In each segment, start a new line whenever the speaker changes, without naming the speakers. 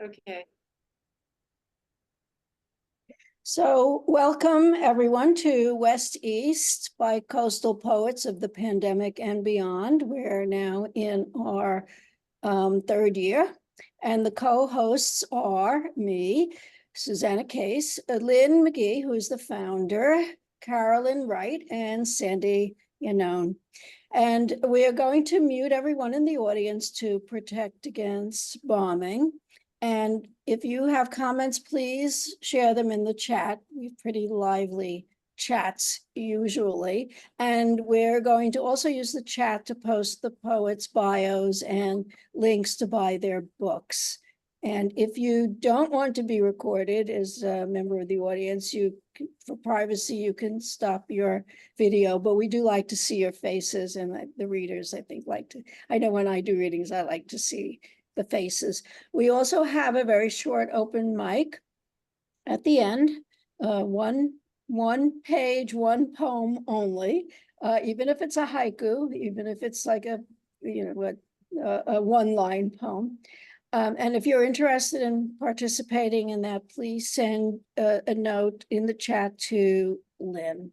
Okay.
So welcome everyone to West East by Coastal Poets of the Pandemic and Beyond. We're now in our third year, and the co-hosts are me, Susana Case, Lynn McGee, who's the founder, Carolyne Wright, and Sandy Yannone. And we are going to mute everyone in the audience to protect against bombing. And if you have comments, please share them in the chat. We have pretty lively chats usually. And we're going to also use the chat to post the poets' bios and links to buy their books. And if you don't want to be recorded as a member of the audience, for privacy, you can stop your video, but we do like to see your faces, and the readers, I think, like to. I know when I do readings, I like to see the faces. We also have a very short open mic at the end, one page, one poem only, even if it's a haiku, even if it's like a one-line poem. And if you're interested in participating in that, please send a note in the chat to Lynn.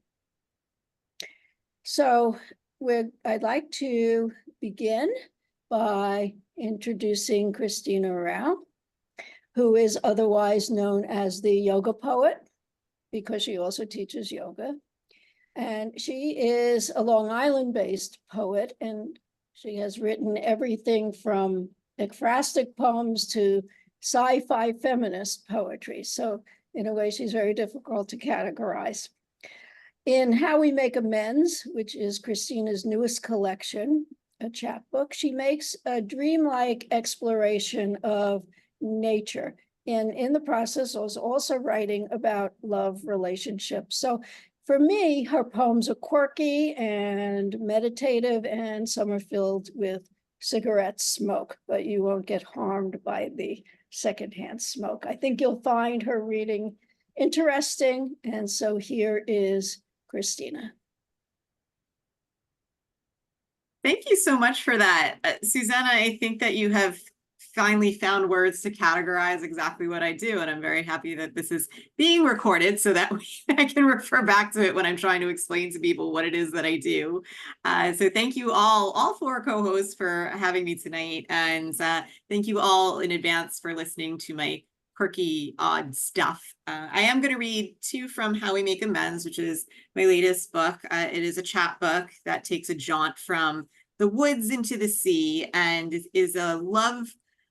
So I'd like to begin by introducing Christina Rao, who is otherwise known as the yoga poet because she also teaches yoga. And she is a Long Island-based poet, and she has written everything from ekphrastic poems to sci-fi feminist poetry. So in a way, she's very difficult to categorize. In How We Make Amends, which is Christina's newest collection, a chapbook, she makes a dreamlike exploration of nature. And in the process, was also writing about love relationships. So for me, her poems are quirky and meditative, and some are filled with cigarette smoke, but you won't get harmed by the secondhand smoke. I think you'll find her reading interesting. And so here is Christina.
Thank you so much for that. Susana, I think that you have finally found words to categorize exactly what I do, and I'm very happy that this is being recorded so that I can refer back to it when I'm trying to explain to people what it is that I do. So thank you all four co-hosts for having me tonight, and thank you all in advance for listening to my quirky, odd stuff. I am going to read two from How We Make Amends, which is my latest book. It is a chapbook that takes a jaunt from the woods into the sea, and is a love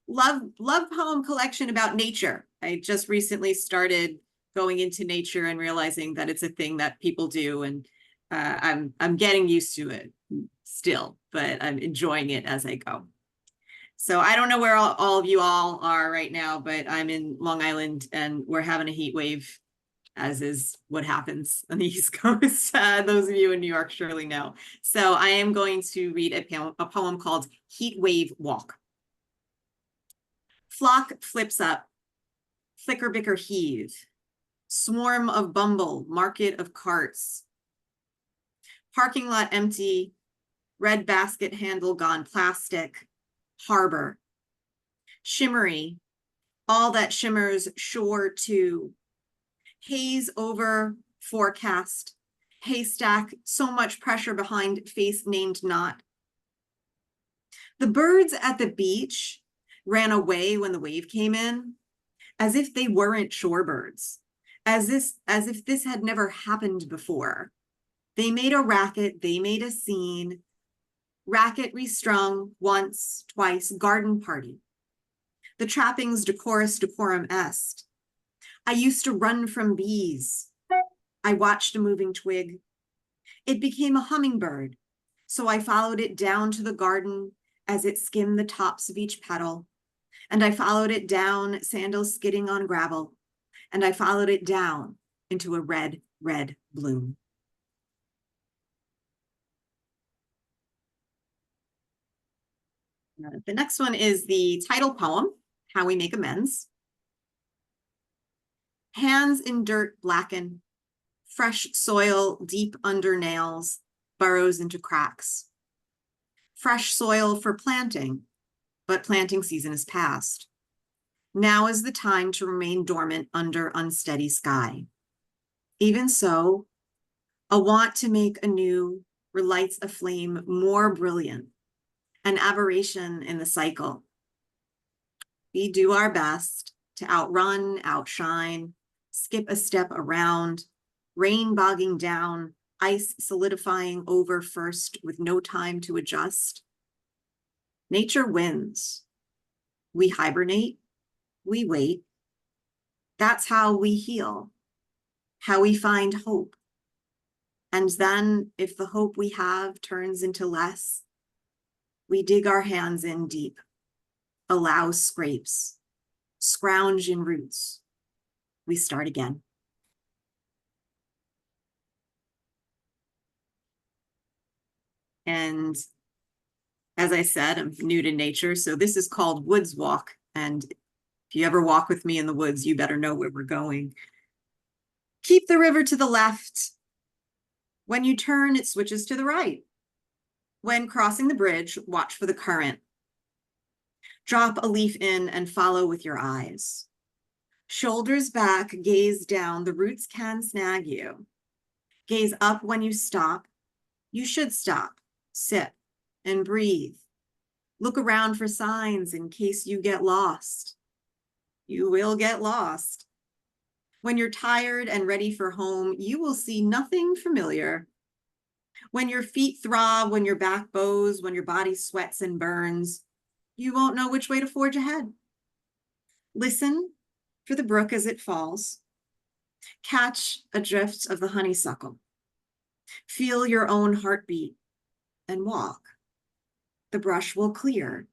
poem collection about nature. I just recently started going into nature and realizing that it's a thing that people do, and I'm getting used to it still, but I'm enjoying it as I go. So I don't know where all of you all are right now, but I'm in Long Island and we're having a heat wave, as is what happens on the East Coast. Those of you in New York surely know. So I am going to read a poem called Heat Wave Walk. Flock flips up, flicker bicker heave, swarm of bumble, market of carts, parking lot empty, red basket handle gone plastic, harbor, shimmery, all that shimmers shore too, haze over forecast, haystack, so much pressure behind face named not. The birds at the beach ran away when the wave came in, as if they weren't shorebirds, as if this had never happened before. They made a racket, they made a scene, racket restrung, once, twice, garden party. The trappings decorum est. I used to run from bees. I watched a moving twig. It became a hummingbird, so I followed it down to the garden as it skimmed the tops of each petal. And I followed it down, sandals skidding on gravel. And I followed it down into a red, red bloom. The next one is the title poem, How We Make Amends. Hands in dirt blacken, fresh soil deep under nails, burrows into cracks. Fresh soil for planting, but planting season is past. Now is the time to remain dormant under unsteady sky. Even so, a want to make anew relights a flame more brilliant, an aberration in the cycle. We do our best to outrun, outshine, skip a step around, rain bogging down, ice solidifying over first with no time to adjust. Nature wins. We hibernate, we wait. That's how we heal, how we find hope. And then if the hope we have turns into less, we dig our hands in deep, allow scrapes, scrounge in roots. We start again. And as I said, I'm new to nature, so this is called Woods Walk. And if you ever walk with me in the woods, you better know where we're going. Keep the river to the left. When you turn, it switches to the right. When crossing the bridge, watch for the current. Drop a leaf in and follow with your eyes. Shoulders back, gaze down. The roots can snag you. Gaze up when you stop. You should stop, sit, and breathe. Look around for signs in case you get lost. You will get lost. When you're tired and ready for home, you will see nothing familiar. When your feet throb, when your back bows, when your body sweats and burns, you won't know which way to forge ahead. Listen for the brook as it falls. Catch a drift of the honeysuckle. Feel your own heartbeat and walk. The brush will clear.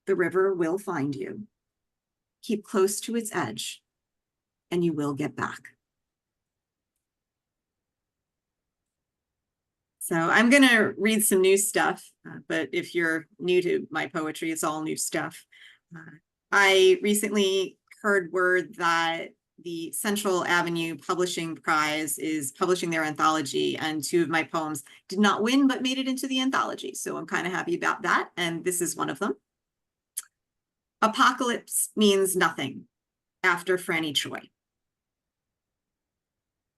The river will find you. Keep close to its edge, and you will get back. So I'm going to read some new stuff, but if you're new to my poetry, it's all new stuff. I recently heard word that the Central Avenue Publishing Prize is publishing their anthology, and 2 of my poems did not win, but made it into the anthology. So I'm kind of happy about that, and this is one of them. Apocalypse means nothing after Franny Choi.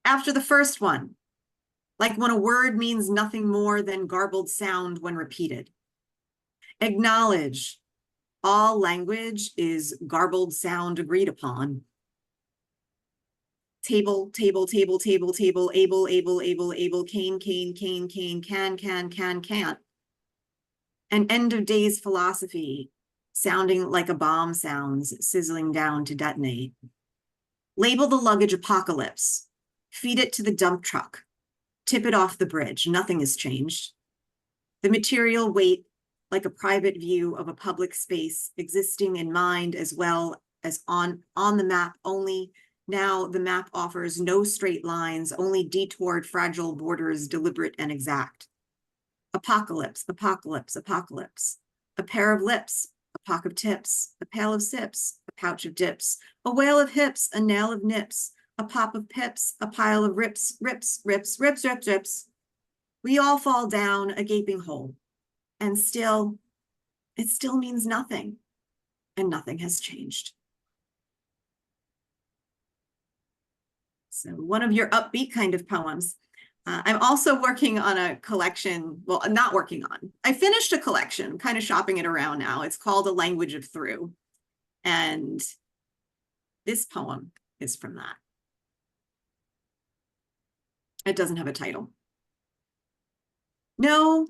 After the first one, like when a word means nothing more than garbled sound when repeated. Acknowledge all language is garbled sound agreed upon. Table, table, table, table, table, able, able, able, able, cane, cane, cane, cane, can, can't. An end of days philosophy, sounding like a bomb sounds, sizzling down to detonate. Label the luggage apocalypse. Feed it to the dump truck. Tip it off the bridge. Nothing has changed. The material weight, like a private view of a public space existing in mind as well as on the map only. Now the map offers no straight lines, only detoured fragile borders, deliberate and exact. Apocalypse, apocalypse, apocalypse. A pair of lips, a pock of tips, a pail of sips, a pouch of dips, a whale of hips, a nail of nips, a pop of pips, a pile of rips, rips, rips, rips, rips, rips. We all fall down a gaping hole, and still, it still means nothing, and nothing has changed. So one of your upbeat kind of poems. I'm also working on a collection, well, not working on. I finished a collection, kind of shopping it around now. It's called A Language of Through. And this poem is from that. It doesn't have a title. No,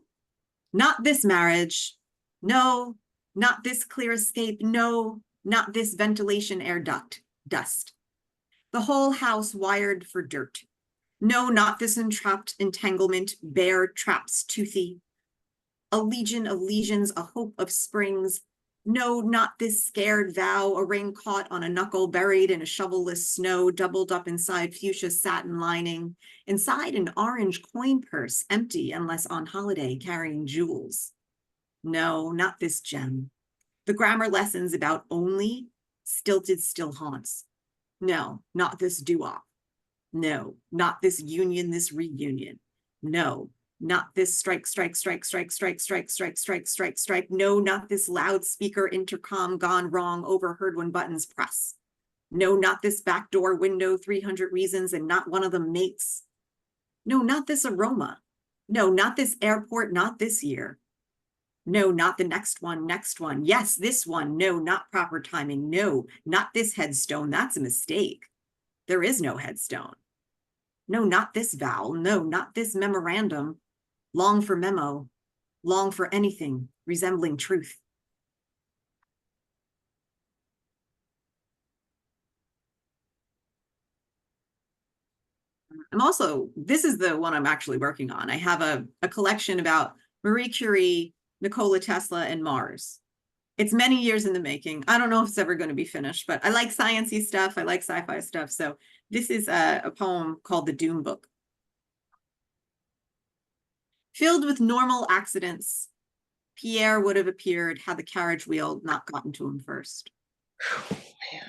not this marriage. No, not this clear escape. No, not this ventilation air duct, dust. The whole house wired for dirt. No, not this entrapped entanglement, bare traps toothy. A legion of lesions, a hope of springs. No, not this scared vow, a ring caught on a knuckle, buried in a shovel-less snow, doubled up inside fuchsia satin lining, inside an orange coin purse, empty unless on holiday, carrying jewels. No, not this gem. The grammar lessons about only, stilted still haunts. No, not this doo-wop. No, not this union, this reunion. No, Not this strike, strike, strike, strike, strike, strike, strike, strike, strike, strike. No, not this loudspeaker intercom gone wrong, overheard when buttons press. No, not this backdoor window, 300 reasons, and not one of them makes. No, not this aroma. No, not this airport, not this year. No, not the next one, next one. Yes, this one. No, not proper timing. No, not this headstone. That's a mistake. There is no headstone. No, not this vowel. No, not this memorandum. Long for memo. Long for anything resembling truth. This is the one I'm actually working on. I have a collection about Marie Curie, Nikola Tesla, and Mars. It's many years in the making. I don't know if it's ever going to be finished, but I like sciencey stuff. I like sci-fi stuff. So this is a poem called The Doom Book. Filled with normal accidents, Pierre would have appeared had the carriage wheel not gotten to him first.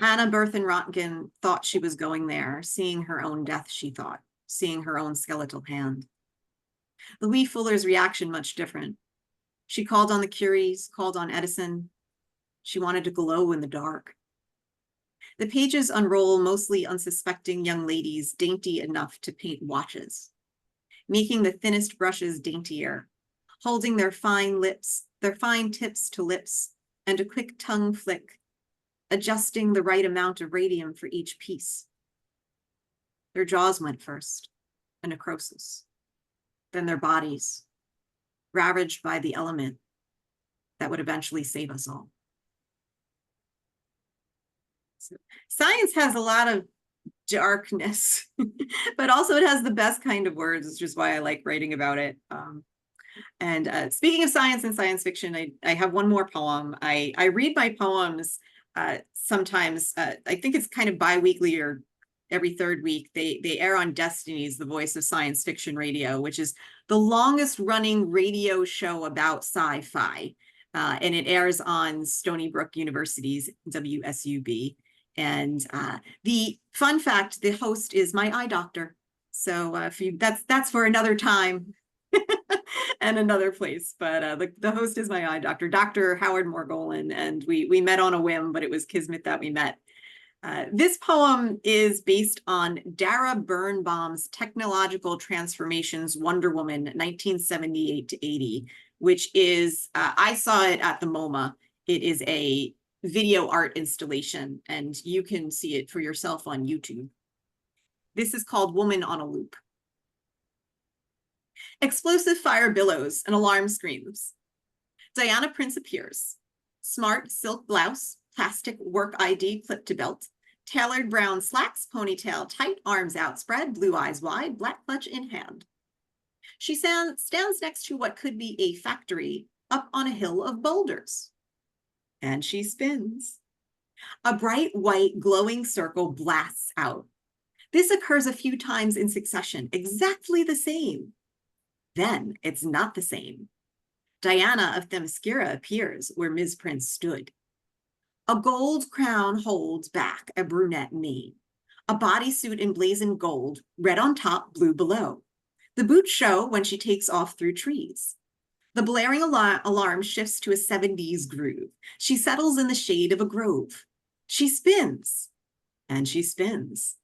Anna Berthen-Röntgen thought she was going there, seeing her own death, she thought, seeing her own skeletal hand. Louis Fuller's reaction much different. She called on the Curies, called on Edison. She wanted to glow in the dark. The pages unroll mostly unsuspecting young ladies, dainty enough to paint watches, making the thinnest brushes daintier, holding their fine tips to lips, and a quick tongue flick, adjusting the right amount of radium for each piece. Their jaws went first, a necrosis, then their bodies, ravaged by the element that would eventually save us all. So, science has a lot of darkness, but also it has the best kind of words, which is why I like writing about it. Speaking of science and science fiction, I have one more poem. I read my poems sometimes. I think it's kind of bi-weekly or every third week. They air on Destiny's, the voice of science fiction radio, which is the longest running radio show about sci-fi. And it airs on Stony Brook University's WSUB. And the fun fact, the host is my eye doctor. So that's for another time and another place. But the host is my eye doctor, Dr. Howard Morgolin, and we met on a whim, but it was kismet that we met. This poem is based on Dara Birnbaum's Technological Transformations Wonder Woman 1978 to 80, which is, I saw it at the MoMA. It is a video art installation, and you can see it for yourself on YouTube. This is called Woman on a Loop. Explosive fire billows and alarm screams. Diana Prince appears. Smart silk blouse, plastic work ID clipped to belt, tailored brown slacks, ponytail tight, arms outspread, blue eyes wide, black clutch in hand. She stands next to what could be a factory up on a hill of boulders. And she spins. A bright white glowing circle blasts out. This occurs a few times in succession, exactly the same. Then it's not the same. Diana of Themyscira appears where Ms. Prince stood. A gold crown holds back a brunette mane. A bodysuit emblazoned gold, red on top, blue below. The boots show when she takes off through trees. The blaring alarm shifts to a 70s groove. She settles in the shade of a grove. She spins, and she spins.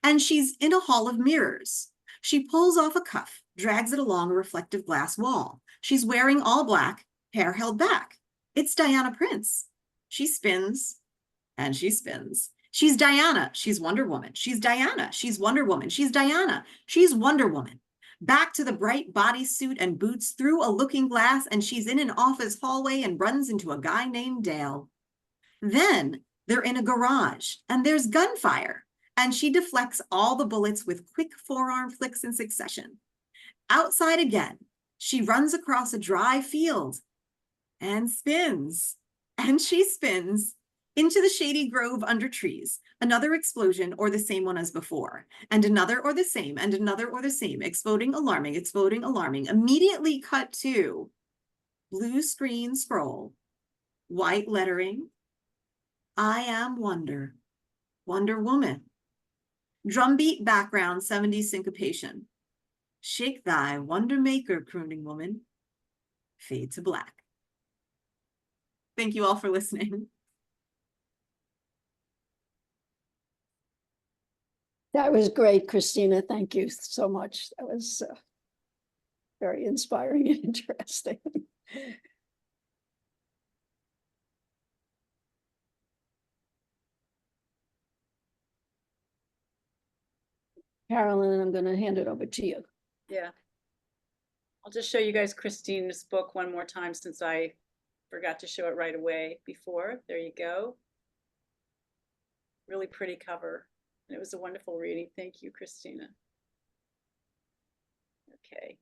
And she's in a hall of mirrors. She pulls off a cuff, drags it along a reflective glass wall. She's wearing all black, hair held back. It's Diana Prince. She spins, and she spins. She's Diana. She's Wonder Woman. She's Diana. She's Wonder Woman. She's Diana. She's Wonder Woman. Back to the bright bodysuit and boots, through a looking glass, and she's in an office hallway and runs into a guy named Dale. Then they're in a garage, and there's gunfire, and she deflects all the bullets with quick forearm flicks in succession. Outside again, she runs across a dry field and spins, and she spins into the shady grove under trees. Another explosion, or the same one as before, and another or the same, and another or the same, exploding, alarming, immediately cut to blue screen scroll, white lettering, I am Wonder, Wonder Woman. Drumbeat background, 70s syncopation. Shake thy wonder maker, crooning woman. Fade to black. Thank you all for listening.
That was great, Christina. Thank you so much. That was very inspiring and interesting. Carolyne, I'm going to hand it over to you.
Yeah. I'll just show you guys Christina's book one more time since I forgot to show it right away before. There you go. Really pretty cover. And it was a wonderful reading. Thank you, Christina. Okay.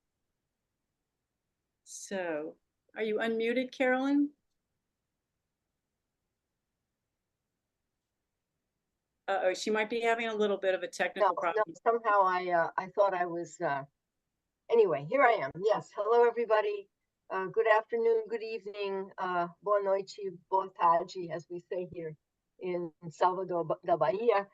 So, are you unmuted, Carolyne? Uh-oh, she might be having a little bit of a technical problem.
No, somehow I thought I was, anyway, here I am. Yes, hello, everybody. Good afternoon, good evening, boa noite, boa tarde, as we say here in Salvador da Bahia.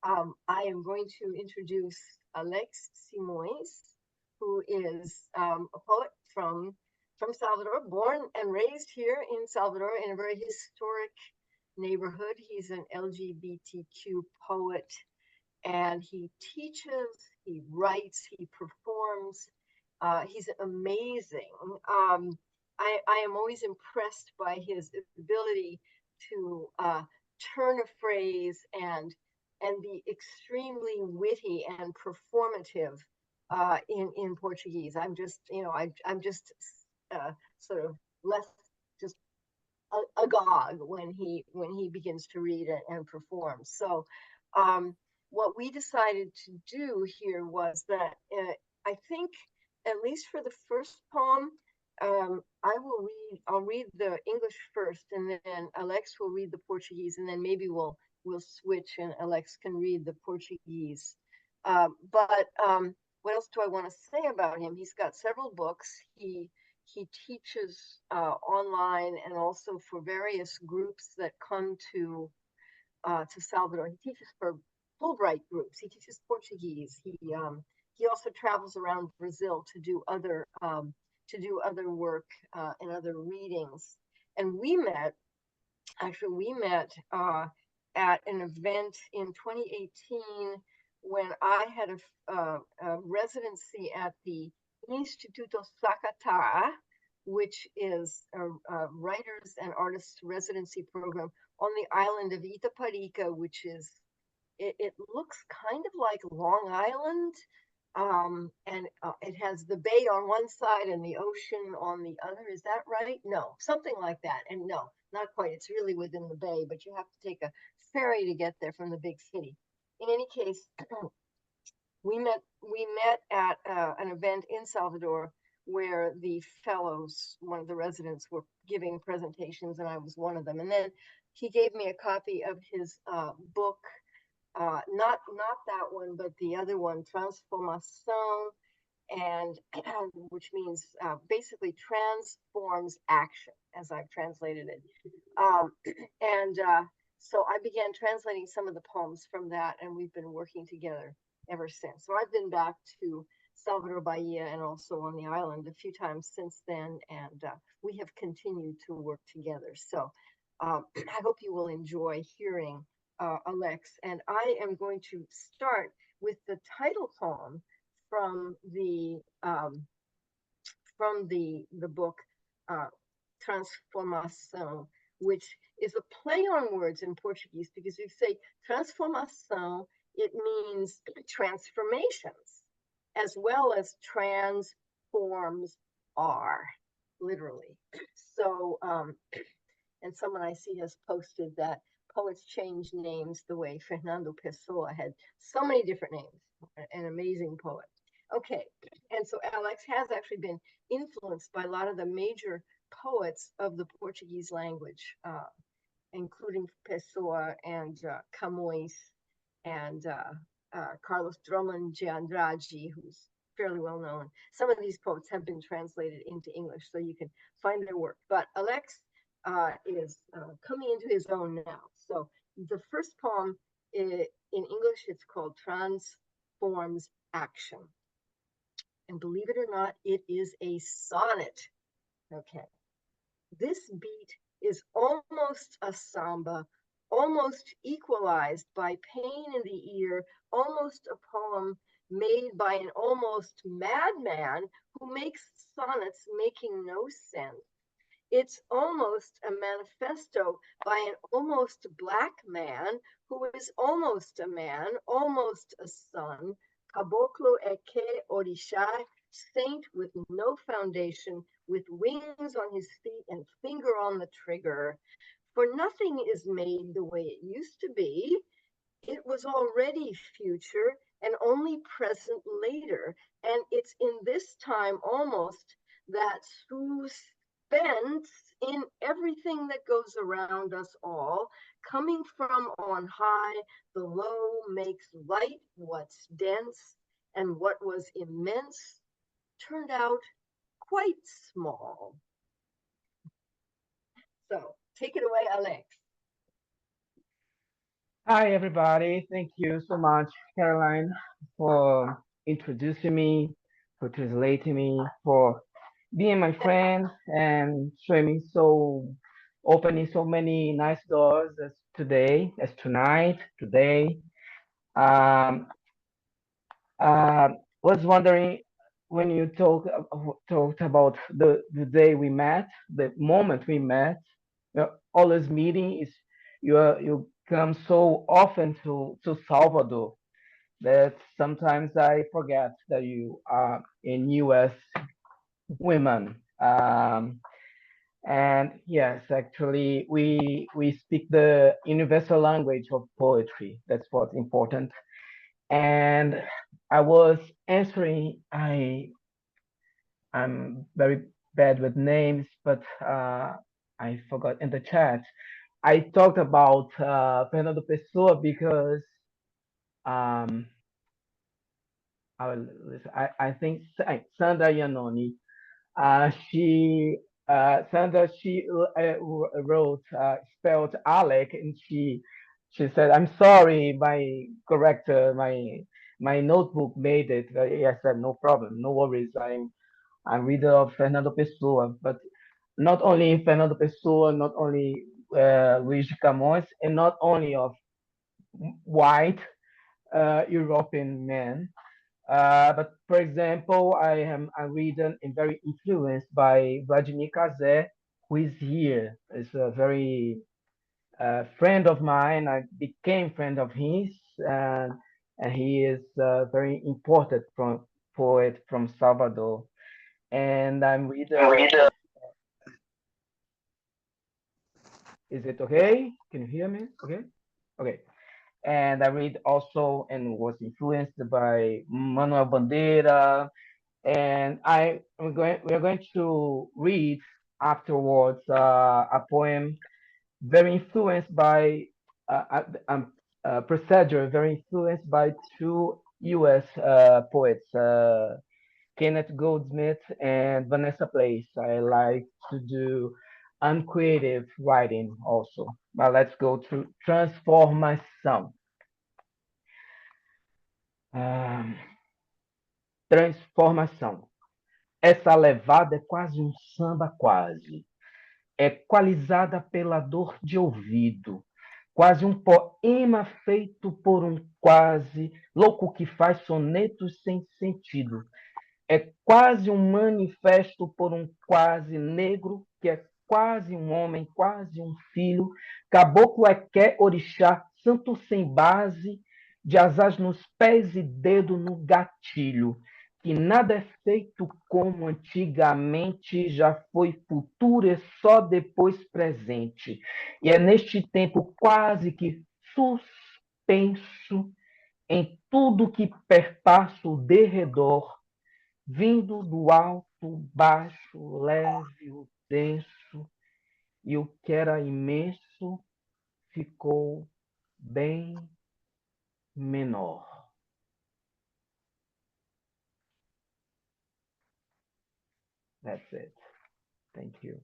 I am going to introduce Alex Simões, who is a poet from Salvador, born and raised here in Salvador in a very historic neighborhood. He's an LGBTQ poet, and he teaches, he writes, he performs. He's amazing. I am always impressed by his ability to turn a phrase and be extremely witty and performative in Portuguese. I'm just, I'm just sort of left just agog when he begins to read and perform. So what we decided to do here was that I think, at least for the first poem, I'll read the English first, and then Alex will read the Portuguese, and then maybe we'll switch and Alex can read the Portuguese. But what else do I want to say about him? He's got several books. He teaches online and also for various groups that come to Salvador. He teaches for Fulbright groups. He teaches Portuguese. He also travels around Brazil to do other work and other readings. And we met at an event in 2018 when I had a residency at the Instituto Sakatara, which is a writers and artists residency program on the island of Itaparica, which is, it looks kind of like Long Island, and it has the bay on one side and the ocean on the other. Is that right? No, something like that. And no, not quite. It's really within the bay, but you have to take a ferry to get there from the big city. In any case, we met at an event in Salvador where the fellows, one of the residents, were giving presentations, and I was one of them. And then he gave me a copy of his book, not that one, but the other one, Transformação, and which means basically transforms action, as I've translated it. So I began translating some of the poems from that, and we've been working together ever since. So I've been back to Salvador Bahia and also on the island a few times since then, and we have continued to work together. So I hope you will enjoy hearing Alex. And I am going to start with the title poem from the book Transformação, which is a play on words in Portuguese, because if you say transformação, it means transformations, as well as transforms are, literally. So, and someone I see has posted that poets change names the way Fernando Pessoa had so many different names, an amazing poet. Okay, and so Alex has actually been influenced by a lot of the major poets of the Portuguese language, including Pessoa and Camões and Carlos Drummond de Andrade, who's fairly well known. Some of these poets have been translated into English, so you can find their work. But Alex is coming into his own now. So the first poem in English, it's called Transforms Action. And believe it or not, it is a sonnet. Okay. This beat is almost a samba, almost equalized by pain in the ear, almost a poem made by an almost madman who makes sonnets making no sense. It's almost a manifesto by an almost black man who is almost a man, almost a son, Caboclo Eke Orisha, saint with no foundation, with wings on his feet and finger on the trigger. For nothing is made the way it used to be. It was already future and only present later. And it's in this time almost that suspense in everything that goes around us all, coming from on high, the low makes light what's dense, and what was immense turned out quite small. So take it away, Alex.
Hi, everybody. Thank you so much, Caroline, for introducing me, for translating me, for being my friend and showing me opening so many nice doors as today, as tonight, today. Um, was wondering when you talked about the day we met, the moment we met. Always meeting is you come so often to Salvador that sometimes I forget that you are in U.S. women. And yes, actually, we speak the universal language of poetry. That's what's important. And I was answering. I'm very bad with names, but I forgot in the chat. I talked about Fernando Pessoa because um, I think Sandra Yannone, Sandra, wrote, spelled Alec, and she said, "I'm sorry, my corrector, my notebook made it." I said, "No problem, no worries. I'm reader of Fernando Pessoa, but not only Fernando Pessoa, not only Luis de Camões, and not only of white European men. But for example, I'm reading and very influenced by Vladimir Cazé, who is here. Is a very friend of mine. I became friend of his, and he is a very important poet from Salvador. And I'm reading. Is it okay? Can you hear me? Okay. Okay. And I read also and was influenced by Manuel Bandeira. And we're going to read afterwards a poem very influenced by procedure, very influenced by two U.S. Poets, Kenneth Goldsmith and Vanessa Place. I like to do uncreative writing also. But let's go to transformação. Transformação. Essa levada é quase um samba quase. Equalizada pela dor de ouvido. Quase um poema feito por um quase louco que faz sonetos sem sentido. É quase um manifesto por um quase negro, que é quase um homem, quase um filho, caboclo é que orixá, santo sem base, de asas nos pés e dedo no gatilho, que nada é feito como antigamente, já foi futuro e só depois presente. E é neste tempo quase que suspenso em tudo que perpassa o derredor, vindo do alto, baixo, leve, o denso, e o que era imenso ficou bem menor. That's it. Thank you.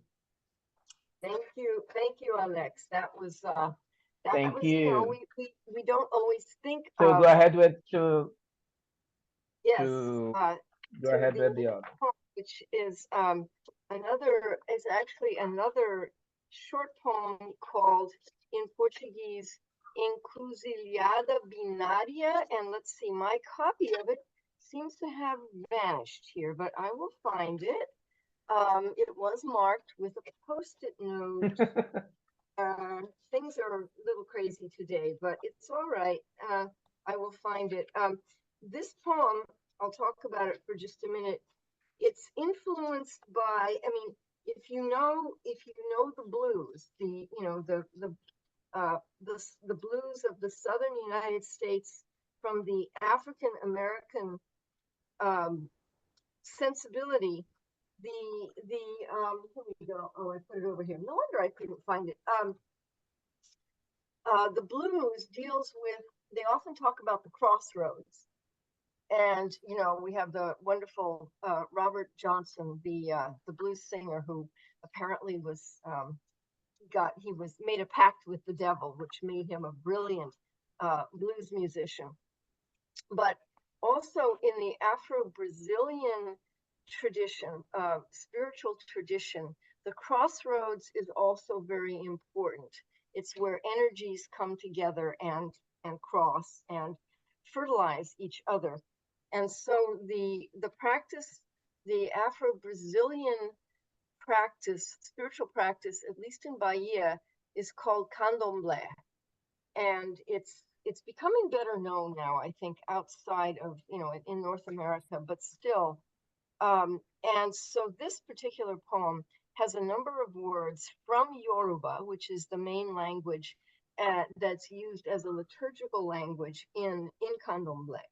Thank you, Alex. That was
Thank
you know,
you.
we don't always think
So
of,
go ahead with to
yes,
to Go
to
ahead
the
with the
next
other.
poem, which is actually another short poem called in Portuguese Encruzilhada Binária, and let's see, my copy of it seems to have vanished here, but I will find it. It was marked with a post-it note. Things are a little crazy today, but it's all right. I will find it. This poem, I'll talk about it for just a minute. It's influenced by, I mean, if you know the blues, the blues of the southern United States from the African American sensibility, here we go. Oh, I put it over here. No wonder I couldn't find it. The blues deals with, they often talk about the crossroads. And, you know, we have the wonderful Robert Johnson, the blues singer, who apparently was made a pact with the devil, which made him a brilliant blues musician. But also in the Afro-Brazilian tradition, spiritual tradition, the crossroads is also very important. It's where energies come together and cross and fertilize each other. And so the practice, the Afro-Brazilian practice, spiritual practice, at least in Bahia, is called candomblé. And it's becoming better known now, I think, outside of, you know, in North America, but still. And so this particular poem has a number of words from Yoruba, which is the main language that's used as a liturgical language in candomblé.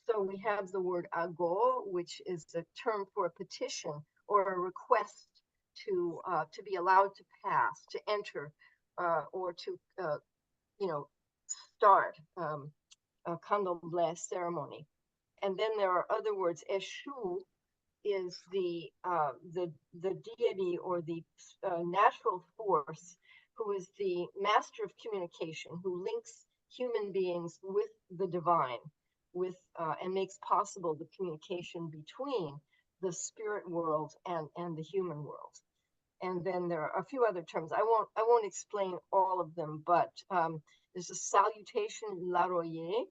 So we have the word ago, which is a term for a petition or a request to be allowed to pass, to enter, or to start a candomblé ceremony. And then there are other words. Eshu is the deity or the natural force who is the master of communication, who links human beings with the divine, and makes possible the communication between the spirit world and the human world. And then there are a few other terms. I won't explain all of them, but there's a salutation, laroye,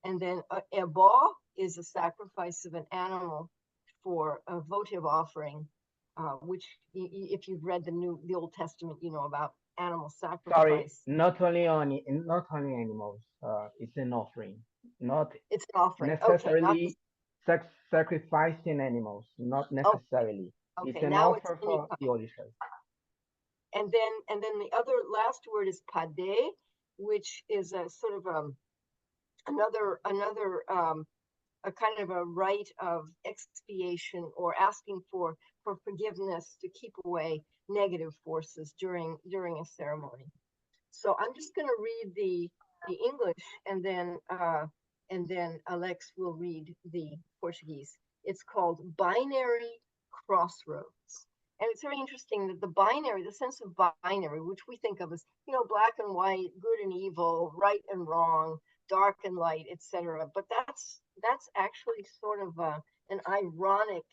and then ebo is a sacrifice of an animal for a votive offering, which if you've read the Old Testament, you know about animal sacrifice.
Sorry, not only animals. It's an offering, not
It's an offering.
necessarily sacrificing animals, not necessarily.
Okay,
It's an
now
offer
it's
for the Oisha.
And then the other last word is pade, which is a sort of another a kind of a rite of expiation or asking for forgiveness to keep away negative forces during a ceremony. So I'm just going to read the English, and then Alex will read the Portuguese. It's called Binary Crossroads. And it's very interesting that the sense of binary, which we think of as, you know, black and white, good and evil, right and wrong, dark and light, etc. But that's actually sort of an ironic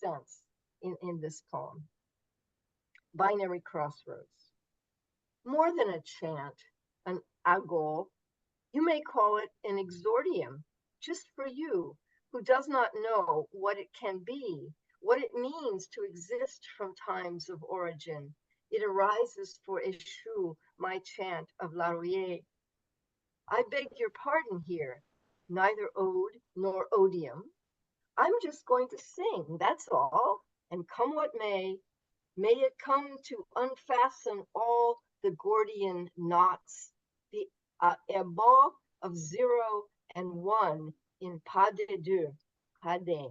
sense in this poem. Binary crossroads. More than a chant, an agol, you may call it an exordium, just for you, who does not know what it can be, what it means to exist from times of origin. It arises for Eshu, my chant of Larouye. I beg your pardon here, neither ode nor odium. I'm just going to sing, that's all, and come what may it come to unfasten all the Gordian knots, the ebo of 0 and 1 in pas de deux, pade.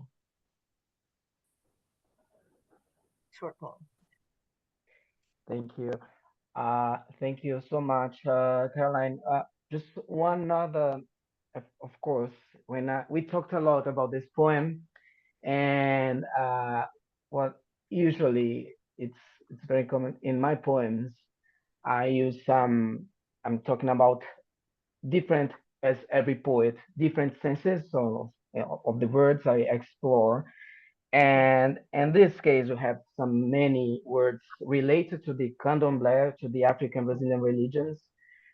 Short poem.
Thank you. Thank you so much, Caroline. Just one other, of course, when we talked a lot about this poem, and what usually it's very common in my poems. I use some. I'm talking about different, as every poet, different senses of the words I explore. And in this case, we have some many words related to the candomblé, to the African Brazilian religions,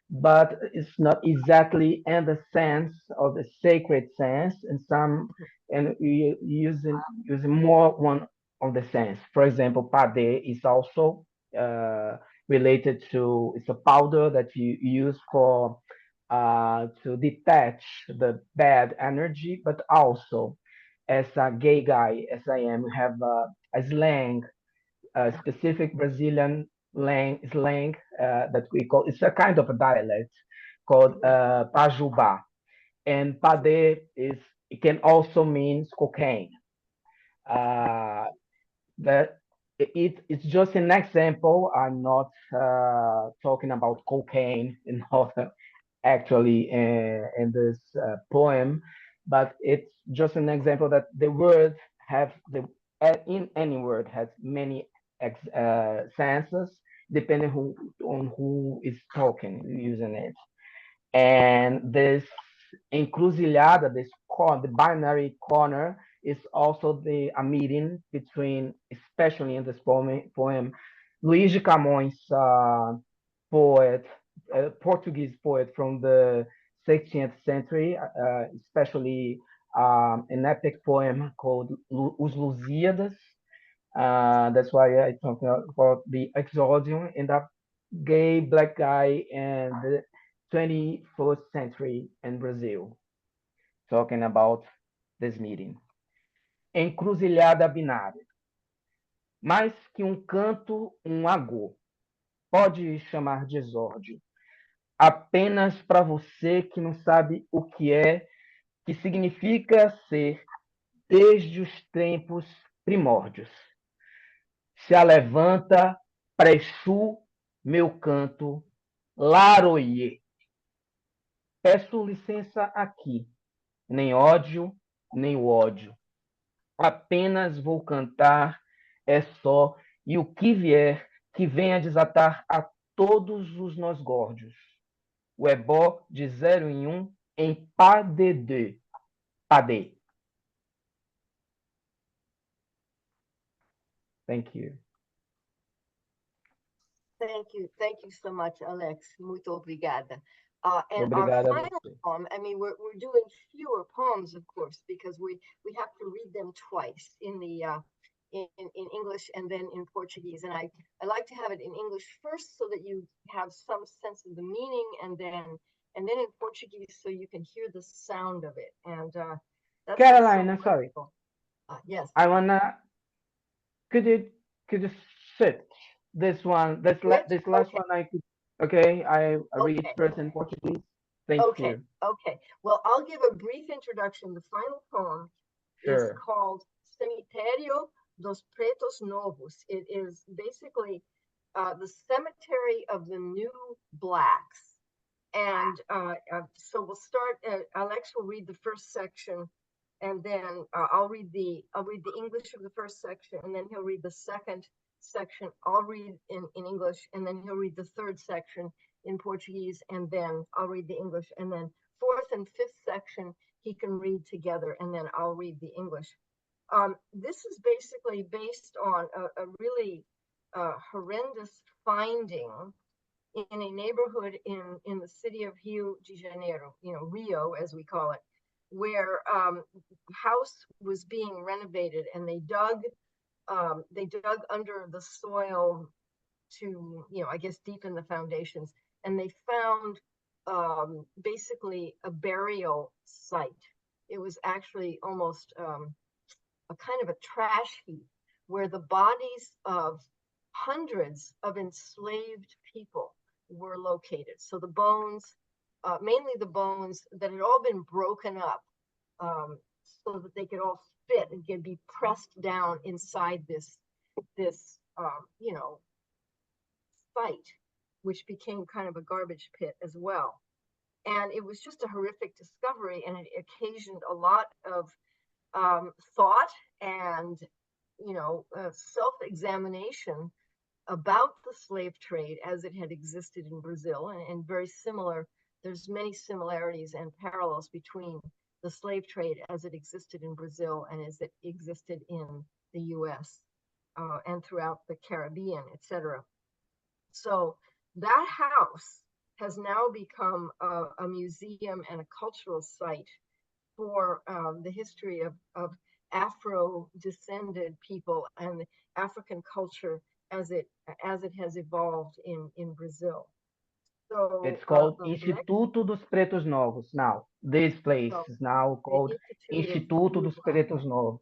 but it's not exactly in the sense of the sacred sense, and we using more one of the sense. For example, pade is also uh, related to, it's a powder that you use for to detach the bad energy, but also as a gay guy as I am, have a slang, a specific Brazilian slang that we call, it's a kind of a dialect called Pajubá. And Pade is, it can also mean cocaine. Uh, that it's just an example. I'm not talking about cocaine in actually in this poem, but it's just an example that the word have the in any word has many senses depending on who is talking using it. And this encruzilhada, the binary corner, is also a meeting between, especially in this poem, Luís de Camões, poet, Portuguese poet from the 16th century, especially an epic poem called Os Lusíadas. That's why I talk about the exordium in that gay black guy in the 21st century in Brazil, talking about this meeting. Encruzilhada binária. Mais que canto, agô. Pode chamar de exórdio. Apenas para você que não sabe o que significa ser desde os tempos primórdios. Se alevanta, Prexu, meu canto, Laroie. Peço licença aqui, nem ódio, nem o ódio. Apenas vou cantar, é só, e o que vier, que venha desatar a todos os nós górdios. O ebó de 0 em 1 em Padedê. Padê. Thank you.
Thank you so much, Alex. Muito obrigada. And
Obrigado
our
a
final
você.
poem, I mean, we're doing fewer poems, of course, because we have to read them twice in the in English and then in Portuguese. And I like to have it in English first so that you have some sense of the meaning, and then in Portuguese so you can hear the sound of it. And that's
Carolyne,
so
I'm sorry.
yes.
I wanna. Could you sit this one? This last
Okay.
one I could. Okay, I read
Okay.
first in Portuguese. Thank
Okay,
you.
okay. Well, I'll give a brief introduction. The final poem is
Sure.
called Cemitério dos Pretos Novos. It is basically the cemetery of the new blacks. And so we'll start. Alex will read the first section, and then I'll read the English of the first section, and then he'll read the second section. I'll read in English, and then he'll read the third section in Portuguese, and then I'll read the English, and then fourth and fifth section he can read together, and then I'll read the English. This is basically based on a really horrendous finding in a neighborhood in the city of Rio de Janeiro, Rio as we call it, where house was being renovated, and they dug under the soil to, I guess, deepen the foundations, and they found basically a burial site. It was actually almost a kind of a trash heap where the bodies of hundreds of enslaved people were located. So the bones, mainly the bones that had all been broken up so that they could all fit and could be pressed down inside this site, which became kind of a garbage pit as well. And it was just a horrific discovery, and it occasioned a lot of thought and self-examination about the slave trade as it had existed in Brazil, and very similar. There's many similarities and parallels between the slave trade as it existed in Brazil and as it existed in the US and throughout the Caribbean, etc. So that house has now become a museum and a cultural site for the history of Afro-descended people and African culture as it has evolved in Brazil. So
It's called
next,
Instituto dos Pretos Novos now. This place
so
is now
the
called
Institute of
Instituto
New
dos
Black
Pretos Novos.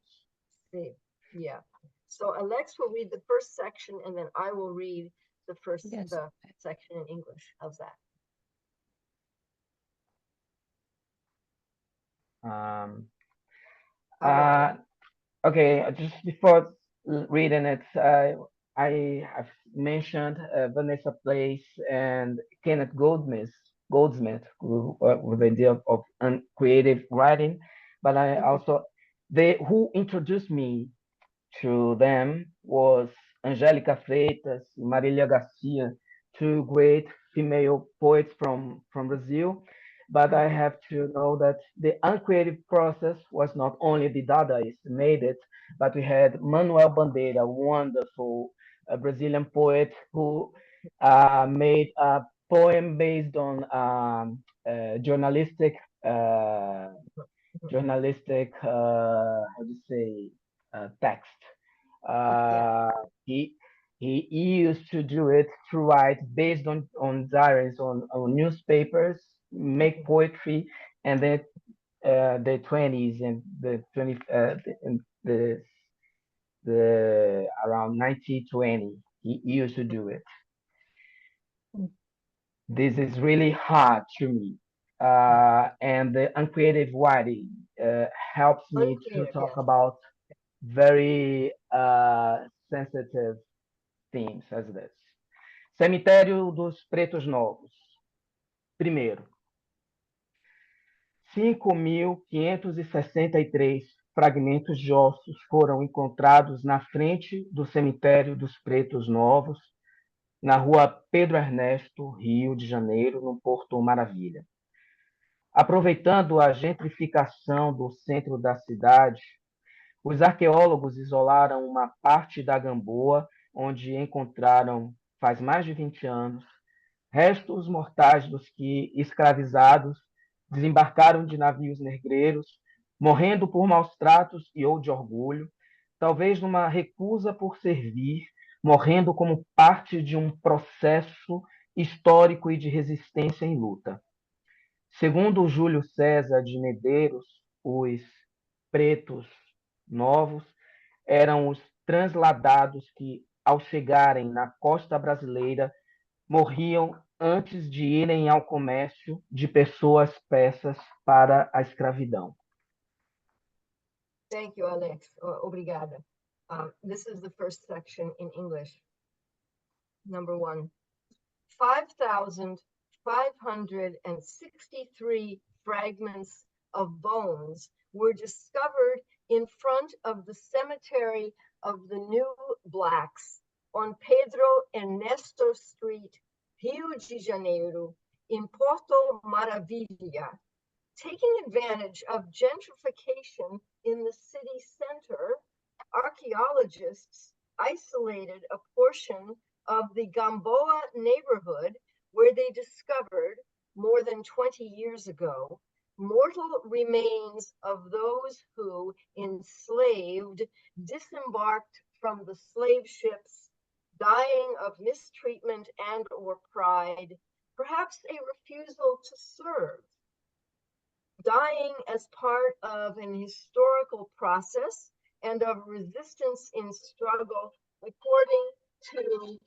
See, yeah. So Alex will read the first section and then I will read the
Yes.
section in English. How's that?
Um,
All right.
okay, just before reading it, I have mentioned Vanessa Place and Kenneth Goldsmith with the idea of creative writing, but I also who introduced me to them was Angélica Freitas, Marília Garcia, two great female poets from Brazil. But I have to know that the uncreative process was not only the Dadaists made it, but we had Manuel Bandeira, wonderful Brazilian poet who made a poem based on journalistic how do you say text. Uh, he he used to do it to write based on diaries on newspapers, make poetry, and then the 20s and the 20 and the around 1920 he used to do it. This is really hard to me. And the uncreative writing helps me to
Uncreative,
talk
yes.
about very sensitive themes as this. Cemitério dos Pretos Novos. Primeiro, 5.563 fragmentos de ossos foram encontrados na frente do cemitério dos Pretos Novos, na rua Pedro Ernesto, Rio de Janeiro, no Porto Maravilha. Aproveitando a gentrificação do centro da cidade, os arqueólogos isolaram uma parte da Gamboa, onde encontraram, faz mais de 20 anos, restos mortais dos que, escravizados, desembarcaram de navios negreiros, morrendo por maus tratos e ou de orgulho, talvez numa recusa por servir, morrendo como parte de um processo histórico e de resistência em luta. Segundo Júlio César de Medeiros, os pretos novos eram os transladados que, ao chegarem na costa brasileira, morriam antes de irem ao comércio de pessoas peças para a escravidão.
Thank you, Alex. Obrigada. This is the first section in English. Number 1. 5,563 fragments of bones were discovered in front of the cemetery of the New Blacks on Pedro Ernesto Street, Rio de Janeiro, in Porto Maravilha. Taking advantage of gentrification in the city center, archaeologists isolated a portion of the Gamboa neighborhood where they discovered, more than 20 years ago, mortal remains of those who, enslaved, disembarked from the slave ships, dying of mistreatment and or pride, perhaps a refusal to serve, dying as part of an historical process and of resistance in struggle, according to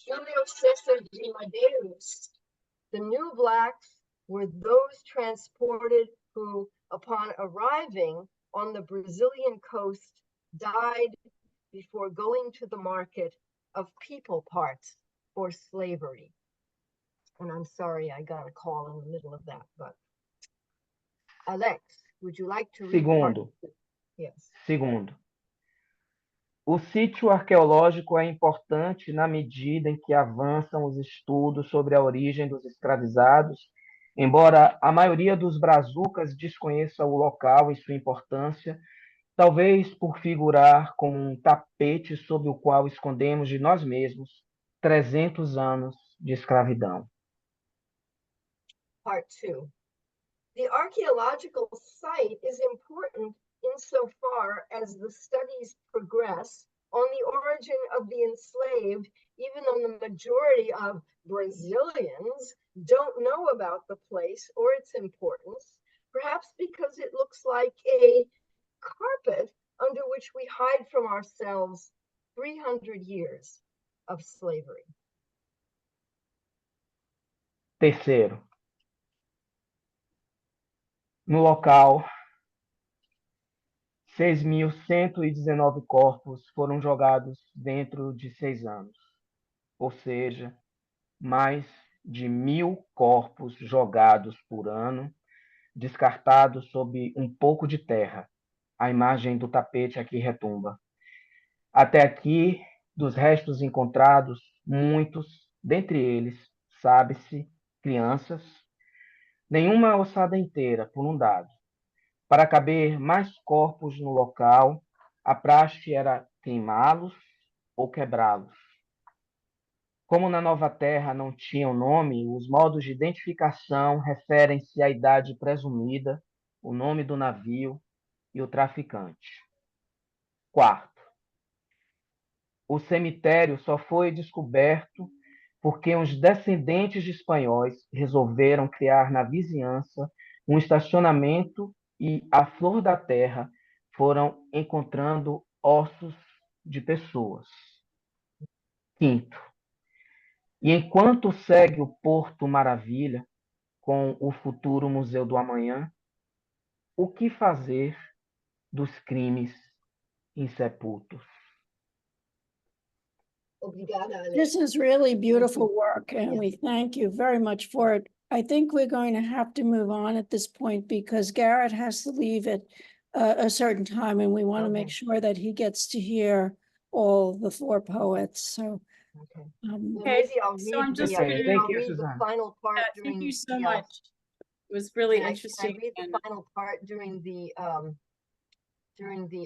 Julio César de Medeiros. The New Blacks were those transported who, upon arriving on the Brazilian coast, died before going to the market of people parts for slavery. And I'm sorry I got a call in the middle of that, but Alex, would you like to read part? Yes.
Segundo, o sítio arqueológico é importante na medida em que avançam os estudos sobre a origem dos escravizados Embora a maioria dos brazucas desconheça o local e sua importância, talvez por figurar como um tapete sob o qual escondemos de nós mesmos 300 anos de escravidão.
Part 2. The archaeological site is important insofar as the studies progress on the origin of the enslaved, even though the majority of Brazilians don't know about the place or its importance, perhaps because it looks like a carpet under which we hide from ourselves 300 years of slavery.
Terceiro, no local, 6.119 corpos foram jogados dentro de 6 anos, ou seja, mais de 1.000 corpos jogados por ano, descartados sob um pouco de terra. A imagem do tapete aqui retumba. Até aqui, dos restos encontrados, muitos, dentre eles, sabe-se, crianças, nenhuma ossada inteira, por um dado. Para caber mais corpos no local, a praxe era queimá-los ou quebrá-los. Como na Nova Terra não tinham nome, os modos de identificação referem-se à idade presumida, o nome do navio e o traficante. Quarto, o cemitério só foi descoberto porque uns descendentes de espanhóis resolveram criar na vizinhança um estacionamento e, à flor da terra, foram encontrando ossos de pessoas. Quinto, e enquanto segue o Porto Maravilha, com o futuro Museu do Amanhã, o que fazer dos crimes insepultos?
Obrigada, Alex.
This is really beautiful work, and
Yeah.
we thank you very much for it. I think we're going to have to move on at this point because Garrett has to leave at a certain time, and we want to make
Okay.
sure that he gets to hear all the 4 poets. So,
Okay.
um,
Well,
Okay,
maybe I'll
so
read
I'm just
the,
gonna-
maybe
Thank
I'll
you,
read the
Susana.
final part
Yeah,
during
thank you so
the,
much. It was really
can I
interesting.
read the
and-
final part during the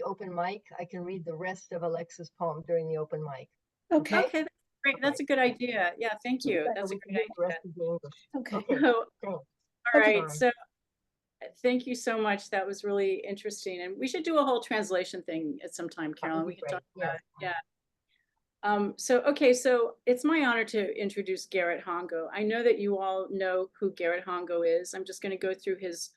open mic? I can read the rest of Alexa's poem during the open mic.
okay,
Okay, that's great. That's a good idea. Yeah, thank you.
That
That's a
we can
great
read the rest
idea.
of the English.
okay.
Okay,
So,
thanks.
all
Okay.
right, so thank you so much. That was really interesting. And we should do a whole translation thing at some time,
That
Caroline.
would
We
be
can talk
great,
about
yes.
it. Yeah. So it's my honor to introduce Garrett Hongo. I know that you all know who Garrett Hongo is. I'm just going to go through his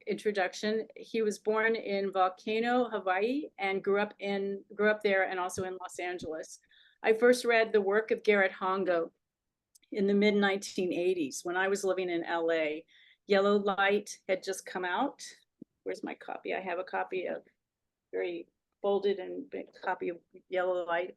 introduction. He was born in Volcano, Hawaii, and grew up there and also in Los Angeles. I first read the work of Garrett Hongo in the mid-1980s when I was living in LA. Yellow Light had just come out. Where's my copy? I have a copy of very folded and big copy of Yellow Light.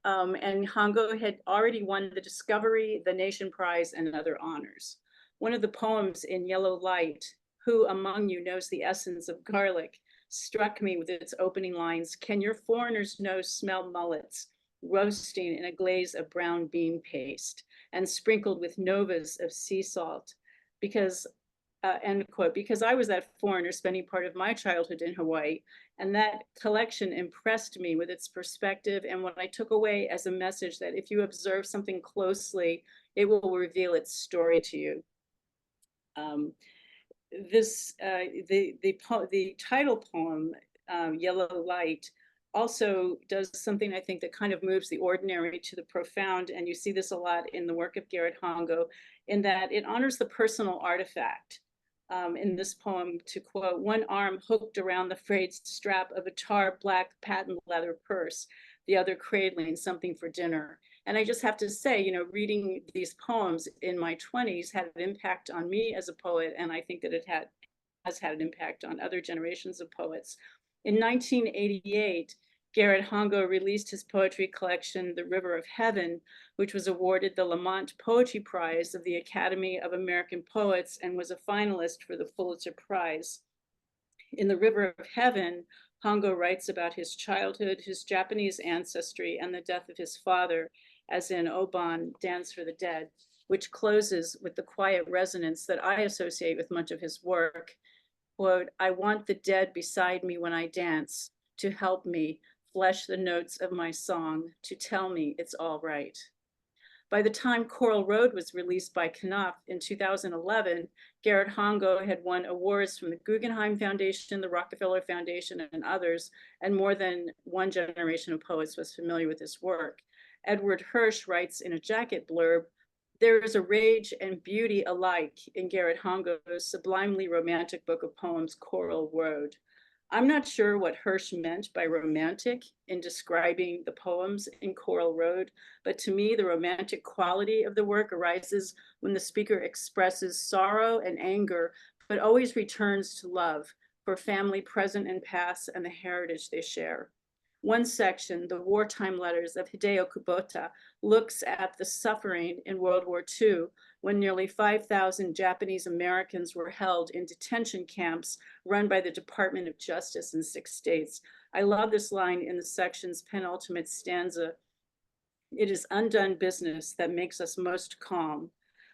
And Hongo had already won the Discovery, the Nation Prize, and other honors. One of the poems in Yellow Light, "Who among you knows the essence of garlic?" struck me with its opening lines. "Can your foreigner's nose smell mullets roasting in a glaze of brown bean paste and sprinkled with novas of sea salt?" Because end quote, because I was that foreigner spending part of my childhood in Hawaii, and that collection impressed me with its perspective and what I took away as a message that if you observe something closely, it will reveal its story to you. The title poem, Yellow Light, also does something I think that kind of moves the ordinary to the profound, and you see this a lot in the work of Garrett Hongo, in that it honors the personal artifact. In this poem, to quote, "One arm hooked around the frayed strap of a tar black patent leather purse, the other cradling something for dinner." And I just have to say, you know, reading these poems in my 20s had an impact on me as a poet, and I think that it has had an impact on other generations of poets. In 1988, Garrett Hongo released his poetry collection, The River of Heaven, which was awarded the Lamont Poetry Prize of the Academy of American Poets and was a finalist for the Pulitzer Prize. In The River of Heaven, Hongo writes about his childhood, his Japanese ancestry, and the death of his father, as in Oban, Dance for the Dead. which closes with the quiet resonance that I associate with much of his work. Quote, I want the dead beside me when I dance to help me flesh the notes of my song, to tell me it's all right. By the time Coral Road was released by Knopf in 2011, Garrett Hongo had won awards from the Guggenheim Foundation, the Rockefeller Foundation, and others, and more than one generation of poets was familiar with his work. Edward Hirsch writes in a jacket blurb, there is a rage and beauty alike in Garrett Hongo's sublimely romantic book of poems, Coral Road. I'm not sure what Hirsch meant by romantic in describing the poems in Coral Road, but to me, the romantic quality of the work arises when the speaker expresses sorrow and anger, but always returns to love for family present and past and the heritage they share. One section, the wartime letters of Hideo Kubota, looks at the suffering in World War II when nearly 5,000 Japanese Americans were held in detention camps run by the Department of Justice in 6 states. I love this line in the section's penultimate stanza. It is undone business that makes us most calm.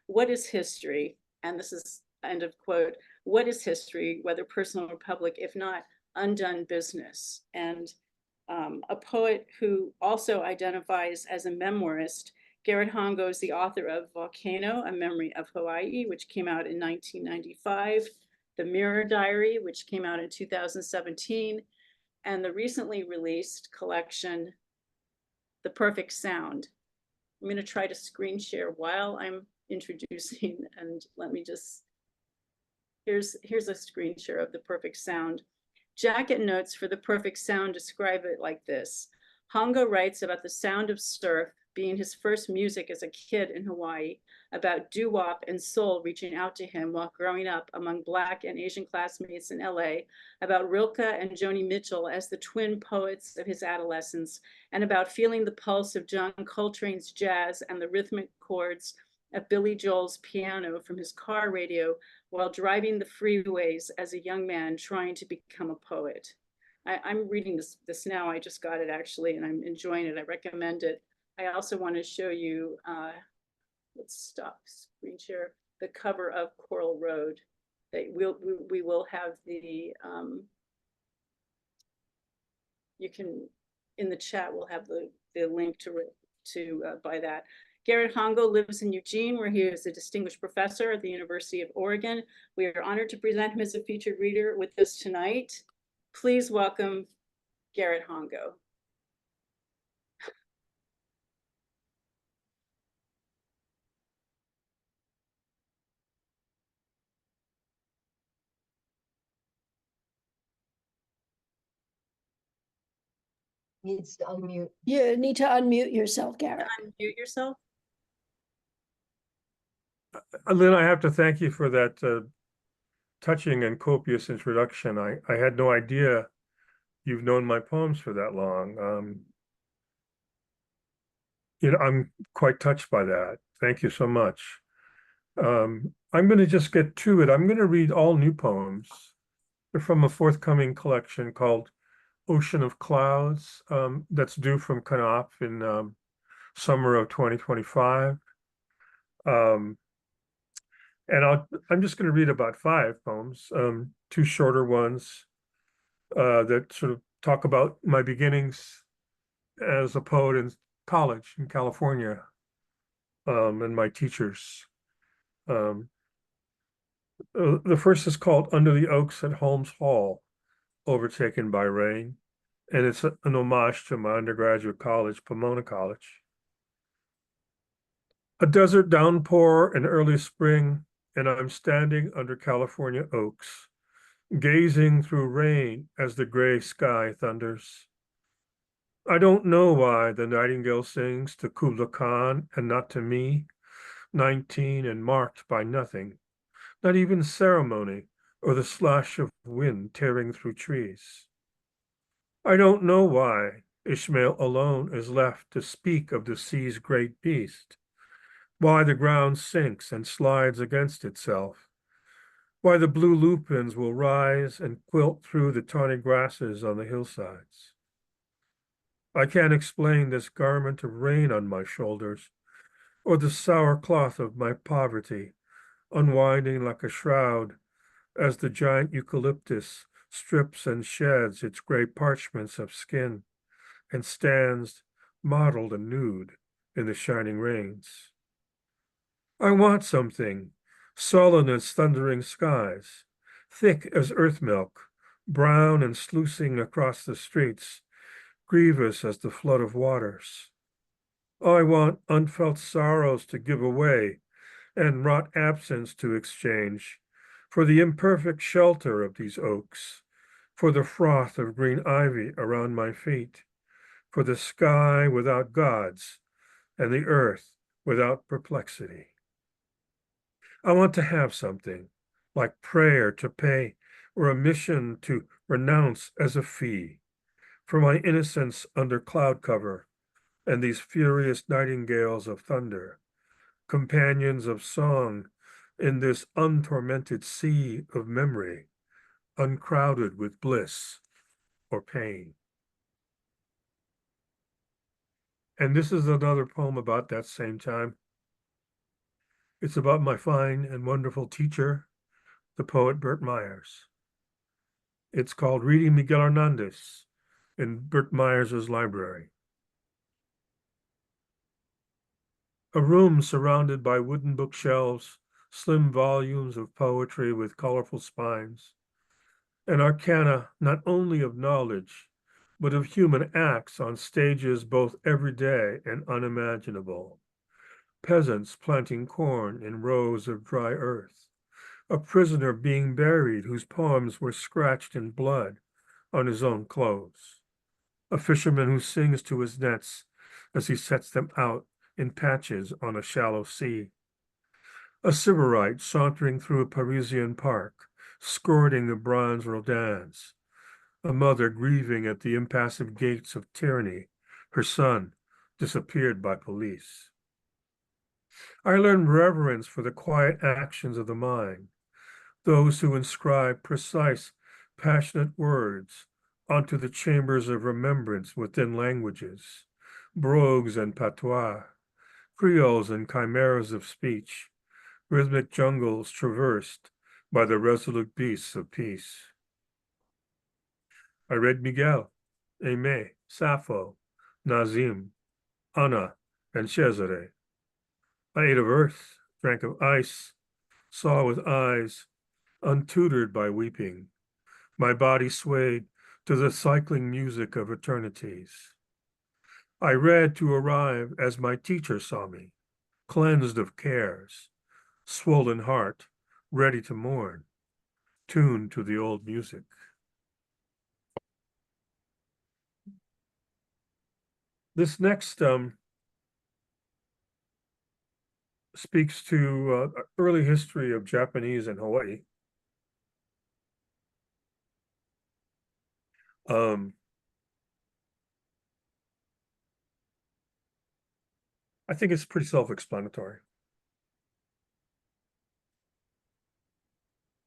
What is history? And this is end of quote. What is history, whether personal or public, if not undone business? And a poet who also identifies as a memoirist, Garrett Hongo is the author of Volcano, A Memory of Hawaii, which came out in 1995, The Mirror Diary, which came out in 2017, and the recently released collection, The Perfect Sound. I'm going to try to screen share while I'm introducing, and let me just, here's a screen share of The Perfect Sound. Jacket notes for The Perfect Sound describe it like this. Hongo writes about the sound of surf being his first music as a kid in Hawaii, about doo-wop and soul reaching out to him while growing up among Black and Asian classmates in LA, about Rilke and Joni Mitchell as the twin poets of his adolescence, and about feeling the pulse of John Coltrane's jazz and the rhythmic chords of Billy Joel's piano from his car radio while driving the freeways as a young man trying to become a poet. I'm reading this now. I just got it actually, and I'm enjoying it. I recommend it. I also want to show you, let's stop screen share, the cover of Coral Road. That we will have the, you can, in the chat, we'll have the link to buy that. Garrett Hongo lives in Eugene, where he is a distinguished professor at the University of Oregon. We are honored to present him as a featured reader with us tonight. Please welcome Garrett Hongo.
Needs to unmute.
You need to unmute yourself, Garrett.
Unmute yourself.
Lynn, I have to thank you for that touching and copious introduction. I had no idea you've known my poems for that long. You know, I'm quite touched by that. Thank you so much. I'm going to just get to it. I'm going to read all new poems. They're from a forthcoming collection called Ocean of Clouds, that's due from Knopf in summer of 2025. And I'm just going to read about 5 poems, 2 shorter ones that sort of talk about my beginnings as a poet in college in California, and my teachers. The first is called Under the Oaks at Holmes Hall, Overtaken by Rain, and it's an homage to my undergraduate college, Pomona College. A desert downpour in early spring, and I'm standing under California oaks, gazing through rain as the gray sky thunders. I don't know why the nightingale sings to Kubla Khan and not to me, 19 and marked by nothing, not even ceremony or the slash of wind tearing through trees. I don't know why Ishmael alone is left to speak of the sea's great beast, why the ground sinks and slides against itself, why the blue lupins will rise and quilt through the tawny grasses on the hillsides. I can't explain this garment of rain on my shoulders, or the sour cloth of my poverty, unwinding like a shroud as the giant eucalyptus strips and sheds its gray parchments of skin and stands mottled and nude in the shining rains. I want something sullen as thundering skies, thick as earth milk, brown and sluicing across the streets, grievous as the flood of waters. I want unfelt sorrows to give away and wrought absence to exchange for the imperfect shelter of these oaks, for the froth of green ivy around my feet, for the sky without gods and the earth without perplexity. I want to have something like prayer to pay or a mission to renounce as a fee for my innocence under cloud cover and these furious nightingales of thunder, companions of song in this untormented sea of memory, uncrowded with bliss or pain. And this is another poem about that same time. It's about my fine and wonderful teacher, the poet Bert Myers. It's called Reading Miguel Hernandez in Bert Myers's library. A room surrounded by wooden bookshelves, slim volumes of poetry with colorful spines, an arcana not only of knowledge, but of human acts on stages both everyday and unimaginable. Peasants planting corn in rows of dry earth, a prisoner being buried whose poems were scratched in blood on his own clothes, a fisherman who sings to his nets as he sets them out in patches on a shallow sea, a sybarite sauntering through a Parisian park, skirting the bronze Rodins, a mother grieving at the impassive gates of tyranny, her son disappeared by police. I learned reverence for the quiet actions of the mind, those who inscribe precise, passionate words onto the chambers of remembrance within languages, brogues and patois, creoles and chimeras of speech, rhythmic jungles traversed by the resolute beasts of peace. I read Miguel, Aimé, Sappho, Nazim, Anna, and Cesare. I ate of earth, drank of ice, saw with eyes, untutored by weeping. My body swayed to the cycling music of eternities. I read to arrive as my teacher saw me, cleansed of cares, swollen heart, ready to mourn, tuned to the old music. This next speaks to early history of Japanese in Hawaii. I think it's pretty self-explanatory.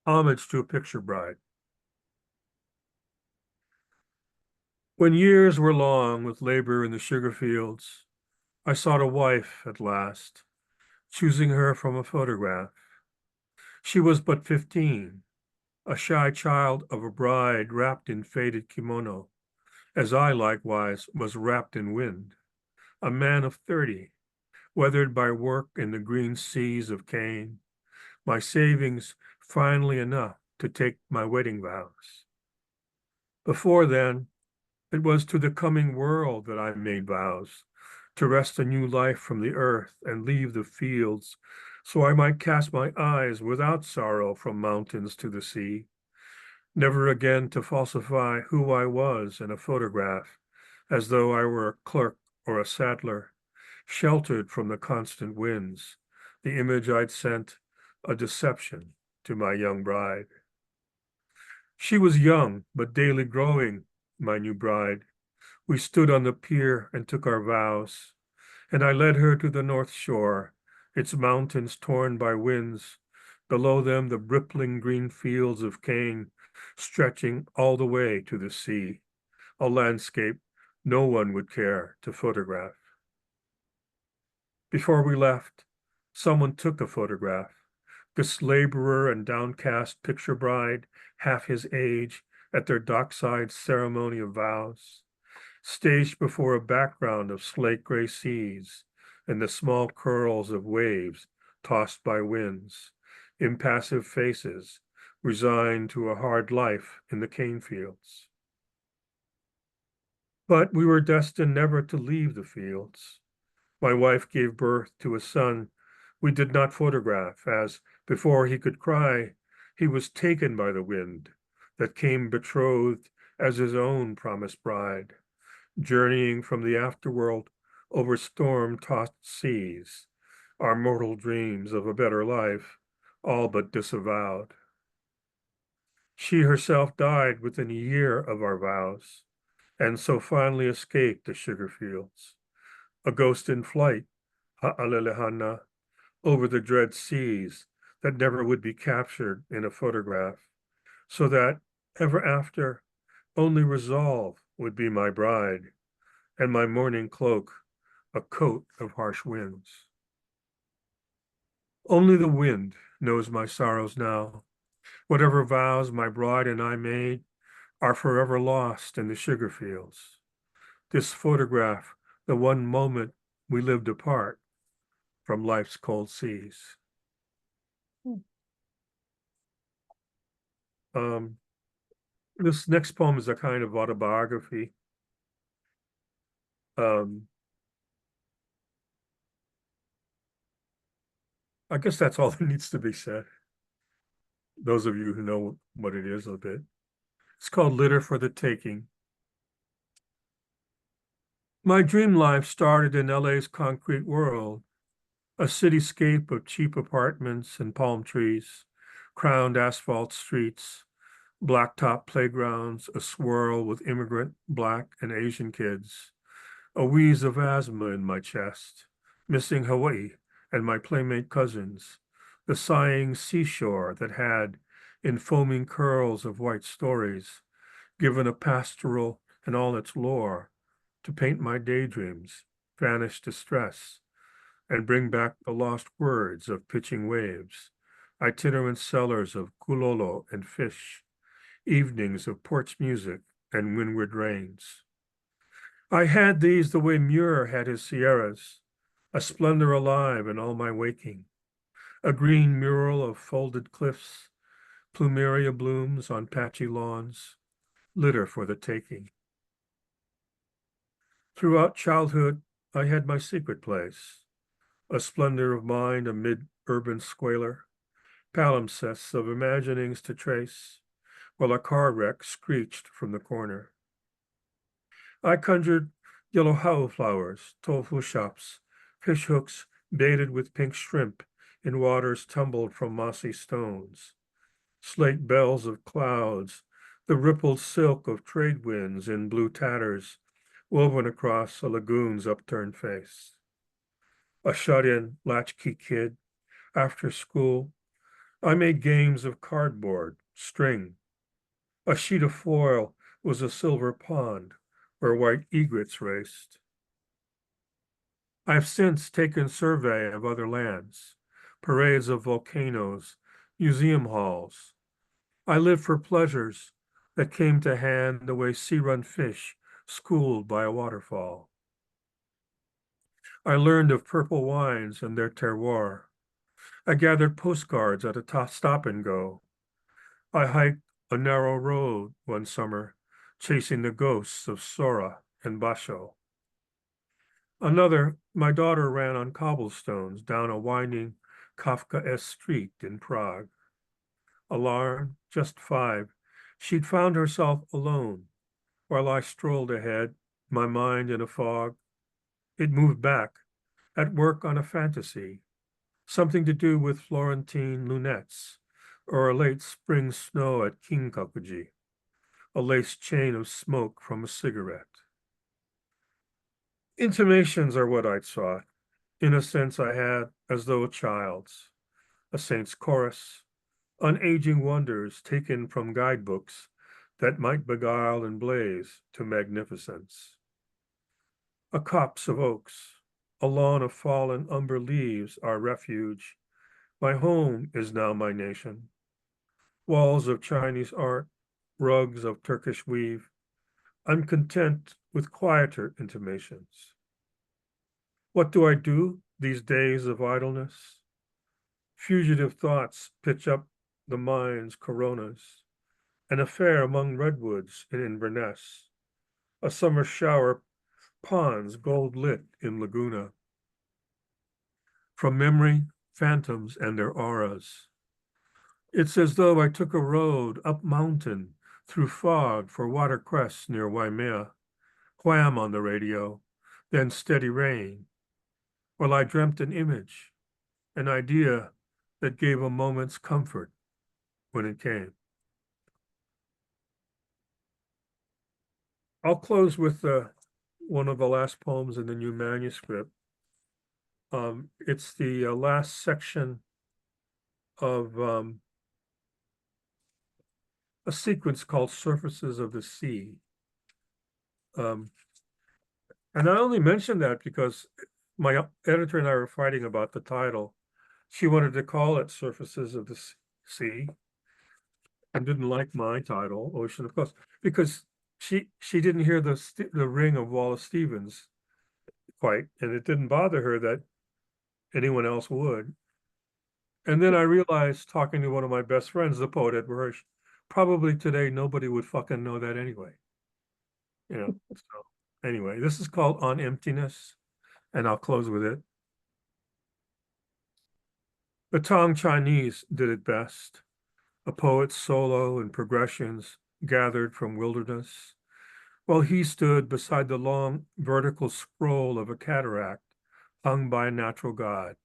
Homage to a picture bride. When years were long with labor in the sugar fields, I sought a wife at last, choosing her from a photograph. She was but 15, a shy child of a bride wrapped in faded kimono, as I likewise was wrapped in wind, a man of 30, weathered by work in the green seas of cane, my savings finally enough to take my wedding vows. Before then, it was to the coming world that I made vows, to wrest a new life from the earth and leave the fields, so I might cast my eyes without sorrow from mountains to the sea, never again to falsify who I was in a photograph, as though I were a clerk or a saddler, sheltered from the constant winds, the image I'd sent a deception to my young bride. She was young, but daily growing, my new bride. We stood on the pier and took our vows, and I led her to the north shore, its mountains torn by winds, below them the rippling green fields of cane, stretching all the way to the sea, a landscape no one would care to photograph. Before we left, someone took a photograph. This laborer and downcast picture bride, half his age, at their dockside ceremony of vows, staged before a background of slate gray seas and the small curls of waves tossed by winds, impassive faces, resigned to a hard life in the cane fields. But we were destined never to leave the fields. My wife gave birth to a son we did not photograph, as before he could cry, he was taken by the wind that came betrothed as his own promised bride, journeying from the afterworld over storm-tossed seas, our mortal dreams of a better life all but disavowed. She herself died within a year of our vows, and so finally escaped the sugar fields, a ghost in flight, ha'alelehana, over the dread seas that never would be captured in a photograph, so that ever after only resolve would be my bride, and my mourning cloak a coat of harsh winds. Only the wind knows my sorrows now. Whatever vows my bride and I made are forever lost in the sugar fields. This photograph, the one moment we lived apart from life's cold seas. This next poem is a kind of autobiography. I guess that's all that needs to be said. Those of you who know what it is a bit. It's called Litter for the Taking. My dream life started in LA's concrete world, a cityscape of cheap apartments and palm trees, crowned asphalt streets, blacktop playgrounds, a swirl with immigrant Black and Asian kids, a wheeze of asthma in my chest, missing Hawaii and my playmate cousins, the sighing seashore that had, in foaming curls of white stories, given a pastoral and all its lore to paint my daydreams, vanish distress, and bring back the lost words of pitching waves, itinerant sellers of kulolo and fish, evenings of porch music and windward rains. I had these the way Muir had his sierras, a splendor alive in all my waking, a green mural of folded cliffs, plumeria blooms on patchy lawns, litter for the taking. Throughout childhood, I had my secret place, a splendor of mind amid urban squalor, palimpsests of imaginings to trace, while a car wreck screeched from the corner. I conjured yellow hau flowers, tofu shops, fish hooks baited with pink shrimp in waters tumbled from mossy stones, slate bells of clouds, the rippled silk of trade winds in blue tatters woven across a lagoon's upturned face. A shut-in latchkey kid, after school, I made games of cardboard, string. A sheet of foil was a silver pond where white egrets raced. I have since taken survey of other lands, parades of volcanoes, museum halls. I lived for pleasures that came to hand the way sea-run fish schooled by a waterfall. I learned of purple wines and their terroir. I gathered postcards at a stop and go. I hiked a narrow road one summer, chasing the ghosts of Sora and Basho. Another, my daughter ran on cobblestones down a winding Kafkaesque street in Prague. Alarmed, just 5, she'd found herself alone while I strolled ahead, my mind in a fog. It moved back, at work on a fantasy, something to do with Florentine lunettes, or a late spring snow at Kinkakuji, a laced chain of smoke from a cigarette. Intimations are what I'd sought, in a sense I had as though a child's, a saint's chorus, unaging wonders taken from guidebooks that might beguile and blaze to magnificence. A copse of oaks, a lawn of fallen umber leaves, our refuge. My home is now my nation. Walls of Chinese art, rugs of Turkish weave. I'm content with quieter intimations. What do I do these days of idleness? Fugitive thoughts pitch up the mind's coronas. An affair among redwoods in Inverness. A summer shower ponds gold lit in Laguna. From memory, phantoms and their auras. It's as though I took a road up mountain through fog for watercress near Waimea. Wham on the radio, then steady rain. While I dreamt an image, an idea that gave a moment's comfort when it came. I'll close with one of the last poems in the new manuscript. It's the last section of a sequence called Surfaces of the Sea. And I only mention that because my editor and I were fighting about the title. She wanted to call it Surfaces of the Sea and didn't like my title, Ocean of Course, because she didn't hear the ring of Wallace Stevens quite, and it didn't bother her that anyone else would. And then I realized, talking to one of my best friends, the poet Edward Hirsch, probably today nobody would fucking know that anyway. You know, so anyway, this is called On Emptiness, and I'll close with it. The Tang Chinese did it best, a poet's solo and progressions gathered from wilderness, while he stood beside the long vertical scroll of a cataract hung by a natural god,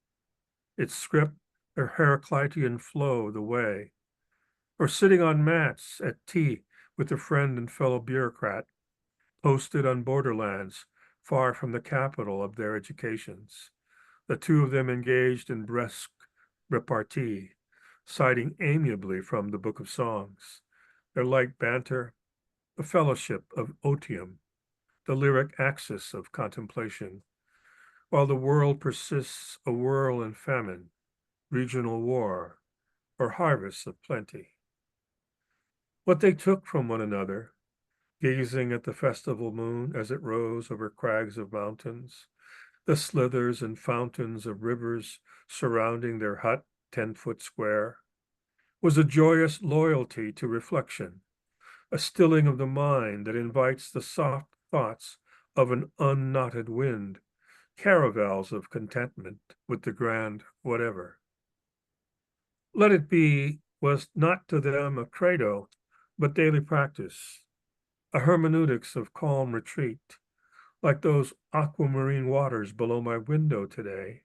its script a Heraclitean flow the way, or sitting on mats at tea with a friend and fellow bureaucrat, posted on borderlands far from the capital of their educations, the two of them engaged in brisk repartee, citing amiably from the Book of Songs, their light banter, the fellowship of otium, the lyric axis of contemplation, while the world persists a whirl in famine, regional war, or harvests of plenty. What they took from one another, gazing at the festival moon as it rose over crags of mountains, the slithers and fountains of rivers surrounding their hut 10-foot square, was a joyous loyalty to reflection, a stilling of the mind that invites the soft thoughts of an unknotted wind, caravels of contentment with the grand whatever. Let it be was not to them a credo, but daily practice, a hermeneutics of calm retreat, like those aquamarine waters below my window today,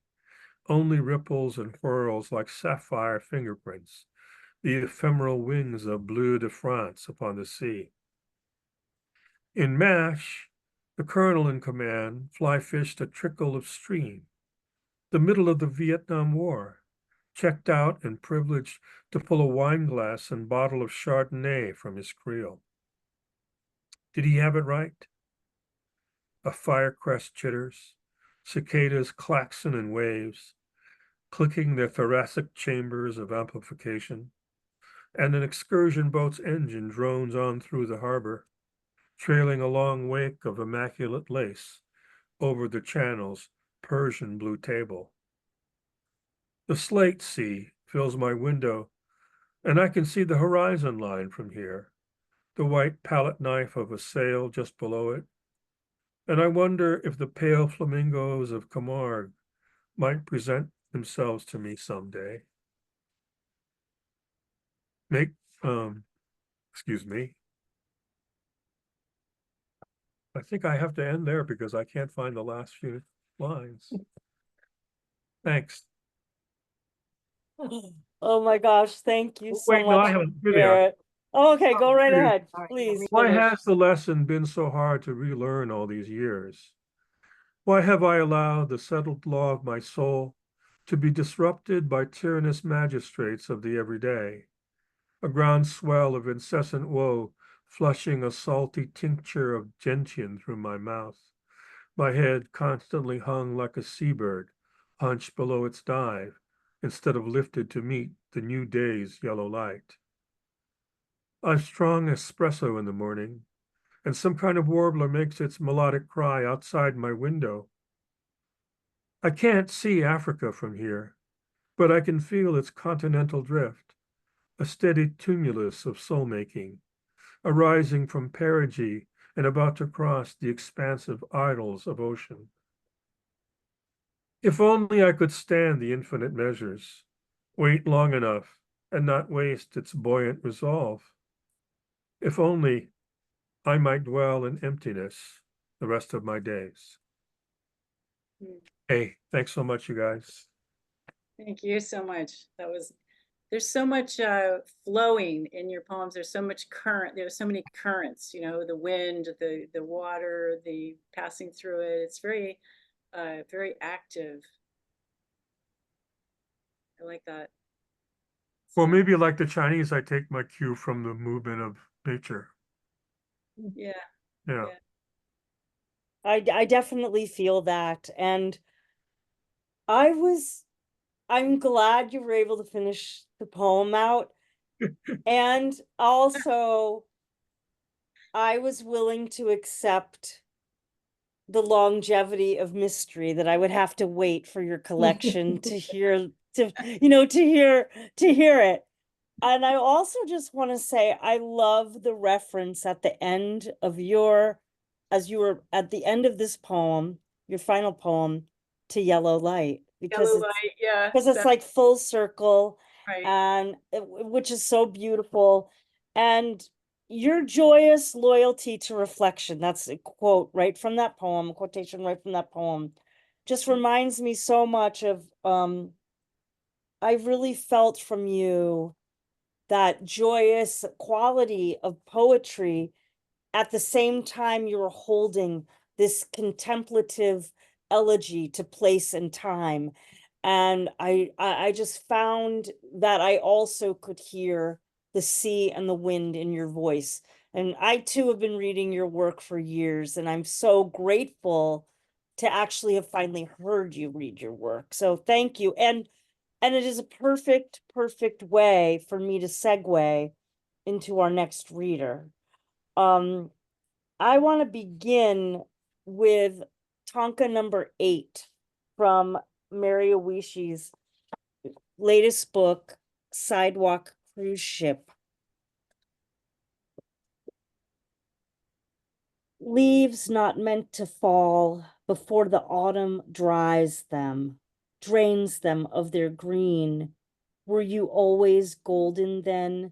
only ripples and whirls like sapphire fingerprints, the ephemeral wings of bleu de France upon the sea. In MASH, the colonel in command fly fished a trickle of stream, the middle of the Vietnam War, checked out and privileged to pull a wine glass and bottle of Chardonnay from his creel. Did he have it right? A firecrest chitters, cicadas klaxon and waves, clicking their thoracic chambers of amplification, and an excursion boat's engine drones on through the harbor, trailing a long wake of immaculate lace over the channel's Persian blue table. The slate sea fills my window, and I can see the horizon line from here, the white palette knife of a sail just below it. And I wonder if the pale flamingos of Camargue might present themselves to me someday. Excuse me. I think I have to end there because I can't find the last few lines. Thanks.
Oh my gosh, thank you so
Wait, no, I
much,
haven't. Here they are.
Garrett. Oh, okay, go right
Here.
ahead,
All right,
please.
Why
finish.
has the lesson been so hard to relearn all these years? Why have I allowed the settled law of my soul to be disrupted by tyrannous magistrates of the everyday? A groundswell of incessant woe, flushing a salty tincture of gentian through my mouth, My head constantly hung like a seabird, hunched below its dive, instead of lifted to meet the new day's yellow light. I've strong espresso in the morning, and some kind of warbler makes its melodic cry outside my window. I can't see Africa from here, but I can feel its continental drift, a steady tumulus of soul-making, arising from perigee and about to cross the expansive idles of ocean. If only I could stand the infinite measures, wait long enough, and not waste its buoyant resolve. If only I might dwell in emptiness the rest of my days. Hey, thanks so much, you guys.
Thank you so much. There's so much flowing in your poems. There's so much current, there's so many currents, you know, the wind, the water, the passing through it. It's very, very active. I like that.
Well, maybe like the Chinese, I take my cue from the movement of nature.
Yeah.
Yeah.
I definitely feel that. And I'm glad you were able to finish the poem out. And also, I was willing to accept the longevity of mystery that I would have to wait for your collection to hear, to hear it. And I also just want to say, I love the reference at the end of as you were at the end of this poem, your final poem, to Yellow Light, because
Yellow
it's,
light, yeah.
because it's like full circle,
Right.
and which is so beautiful. And your joyous loyalty to reflection, that's a quote right from that poem, a quotation right from that poem, just reminds me so much of, I really felt from you that joyous quality of poetry at the same time you were holding this contemplative elegy to place and time. And I just found that I also could hear the sea and the wind in your voice. And I too have been reading your work for years, and I'm so grateful to actually have finally heard you read your work. So thank you. And it is a perfect way for me to segue into our next reader. I want to begin with Tonka number 8 from Mary Oishi's latest book, Sidewalk Cruise Ship. Leaves not meant to fall before the autumn dries them, drains them of their green. Were you always golden then,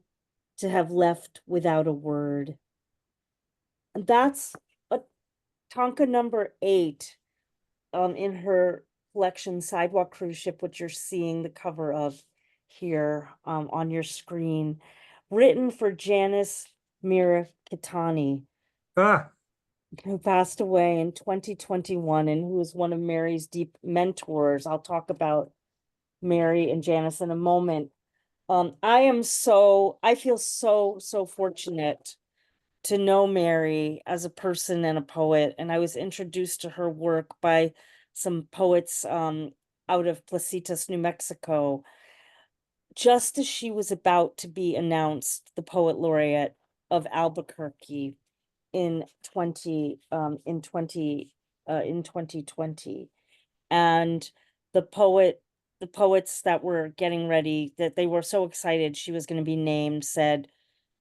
to have left without a word? And that's a Tonka number 8 in her collection Sidewalk Cruise Ship, which you're seeing the cover of here on your screen, written for Janice Mirakitani,
Ah,
who passed away in 2021 and who is one of Mary's deep mentors. I'll talk about Mary and Janice in a moment. I feel so fortunate to know Mary as a person and a poet, and I was introduced to her work by some poets out of Placitas, New Mexico, just as she was about to be announced the poet laureate of Albuquerque in 2020. And the poets that were getting ready, that they were so excited she was going to be named, said,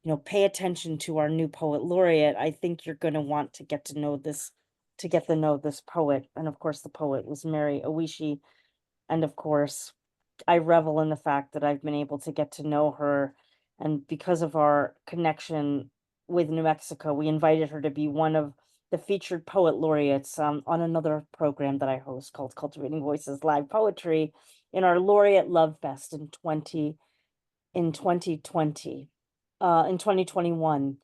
you know, pay attention to our new poet laureate. I think you're going to want to get to know this poet. And of course, the poet was Mary Oishi. And of course, I revel in the fact that I've been able to get to know her. And because of our connection with New Mexico, we invited her to be one of the featured poet laureates on another program that I host called Cultivating Voices Live Poetry in our Laureate Love Fest in 2020. In 2021.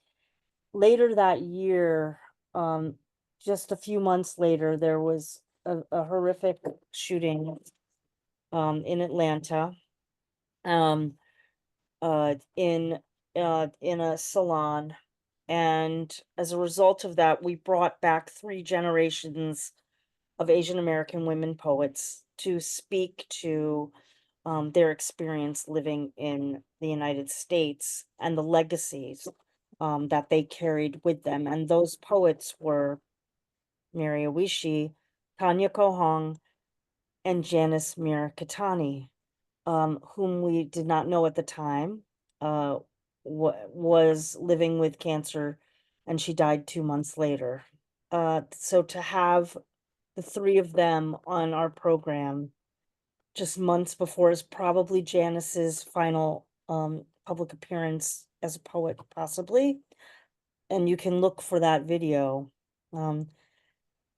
Later that year, just a few months later, there was a horrific shooting in Atlanta, in a salon. And as a result of that, we brought back 3 generations of Asian American women poets to speak to their experience living in the United States and the legacies that they carried with them. And those poets were Mary Oisha, Tanya Kohong, and Janice Mirkatani, whom we did not know at the time, was living with cancer, and she died 2 months later. So to have the three of them on our program just months before is probably Janice's final public appearance as a poet, possibly. And you can look for that video.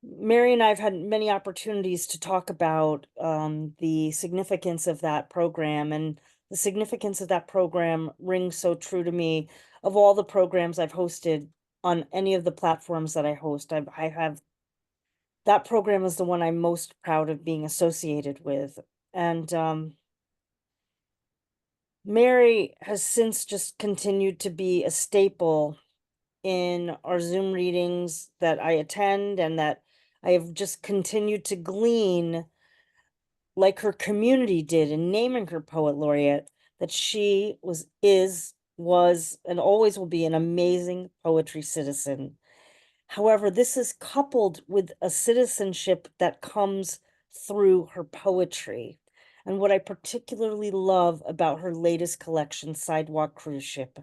Mary and I have had many opportunities to talk about the significance of that program, and the significance of that program rings so true to me. Of all the programs I've hosted on any of the platforms that I host, I have, that program is the one I'm most proud of being associated with. And Mary has since just continued to be a staple in our Zoom readings that I attend, and that I have just continued to glean, like her community did in naming her poet laureate, that she is, and always will be an amazing poetry citizen. However, this is coupled with a citizenship that comes through her poetry. And what I particularly love about her latest collection, Sidewalk Cruise Ship,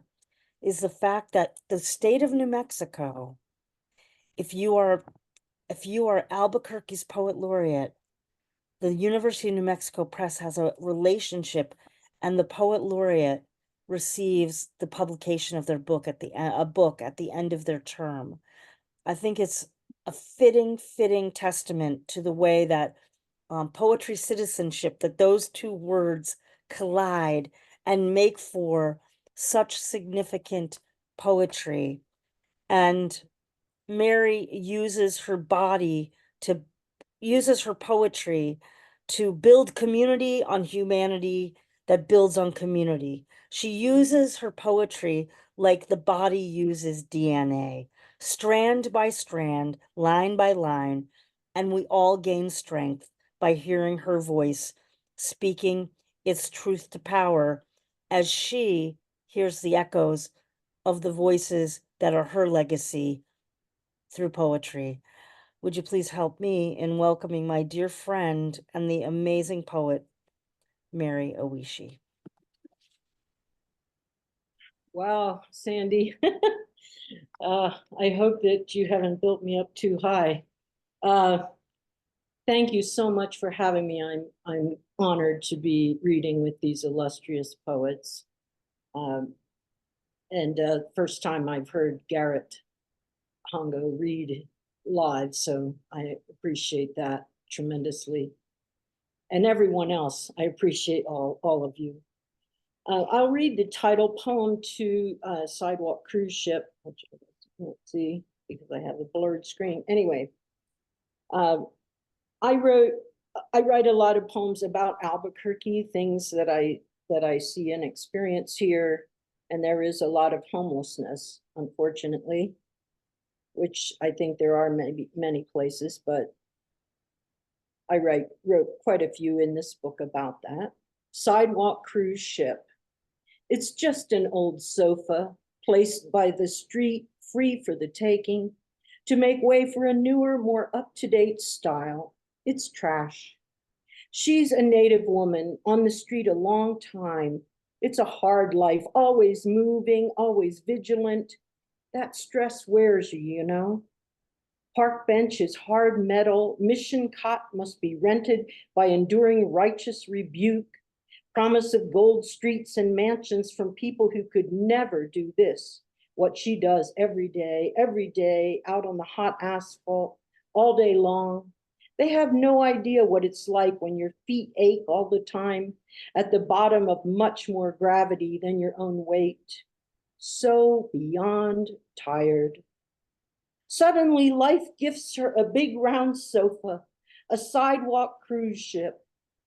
is the fact that the state of New Mexico, if you are Albuquerque's poet laureate, the University of New Mexico Press has a relationship, and the poet laureate receives the publication of their book at the end of their term. I think it's a fitting testament to the way that poetry citizenship, that those two words collide and make for such significant poetry. And Mary uses her poetry to build community on humanity that builds on community. She uses her poetry like the body uses DNA, strand by strand, line by line, and we all gain strength by hearing her voice speaking its truth to power as she hears the echoes of the voices that are her legacy through poetry. Would you please help me in welcoming my dear friend and the amazing poet, Mary Oisha?
Wow, Sandy. I hope that you haven't built me up too high. Thank you so much for having me. I'm honored to be reading with these illustrious poets. First time I've heard Garrett Hongo read live, so I appreciate that tremendously. And everyone else, I appreciate all of you. I'll read the title poem to Sidewalk Cruise Ship, which I can't see because I have a blurred screen. Anyway, I write a lot of poems about Albuquerque, things that I see and experience here, and there is a lot of homelessness, unfortunately, which I think there are many places, but I wrote quite a few in this book about that. Sidewalk Cruise Ship. It's just an old sofa placed by the street, free for the taking, to make way for a newer, more up-to-date style. It's trash. She's a native woman on the street a long time. It's a hard life, always moving, always vigilant. That stress wears you, you know. Park bench is hard metal. Mission cot must be rented by enduring righteous rebuke. Promise of gold streets and mansions from people who could never do this, what she does every day, out on the hot asphalt, all day long. They have no idea what it's like when your feet ache all the time at the bottom of much more gravity than your own weight. So beyond tired. Suddenly, life gifts her a big round sofa, a sidewalk cruise ship.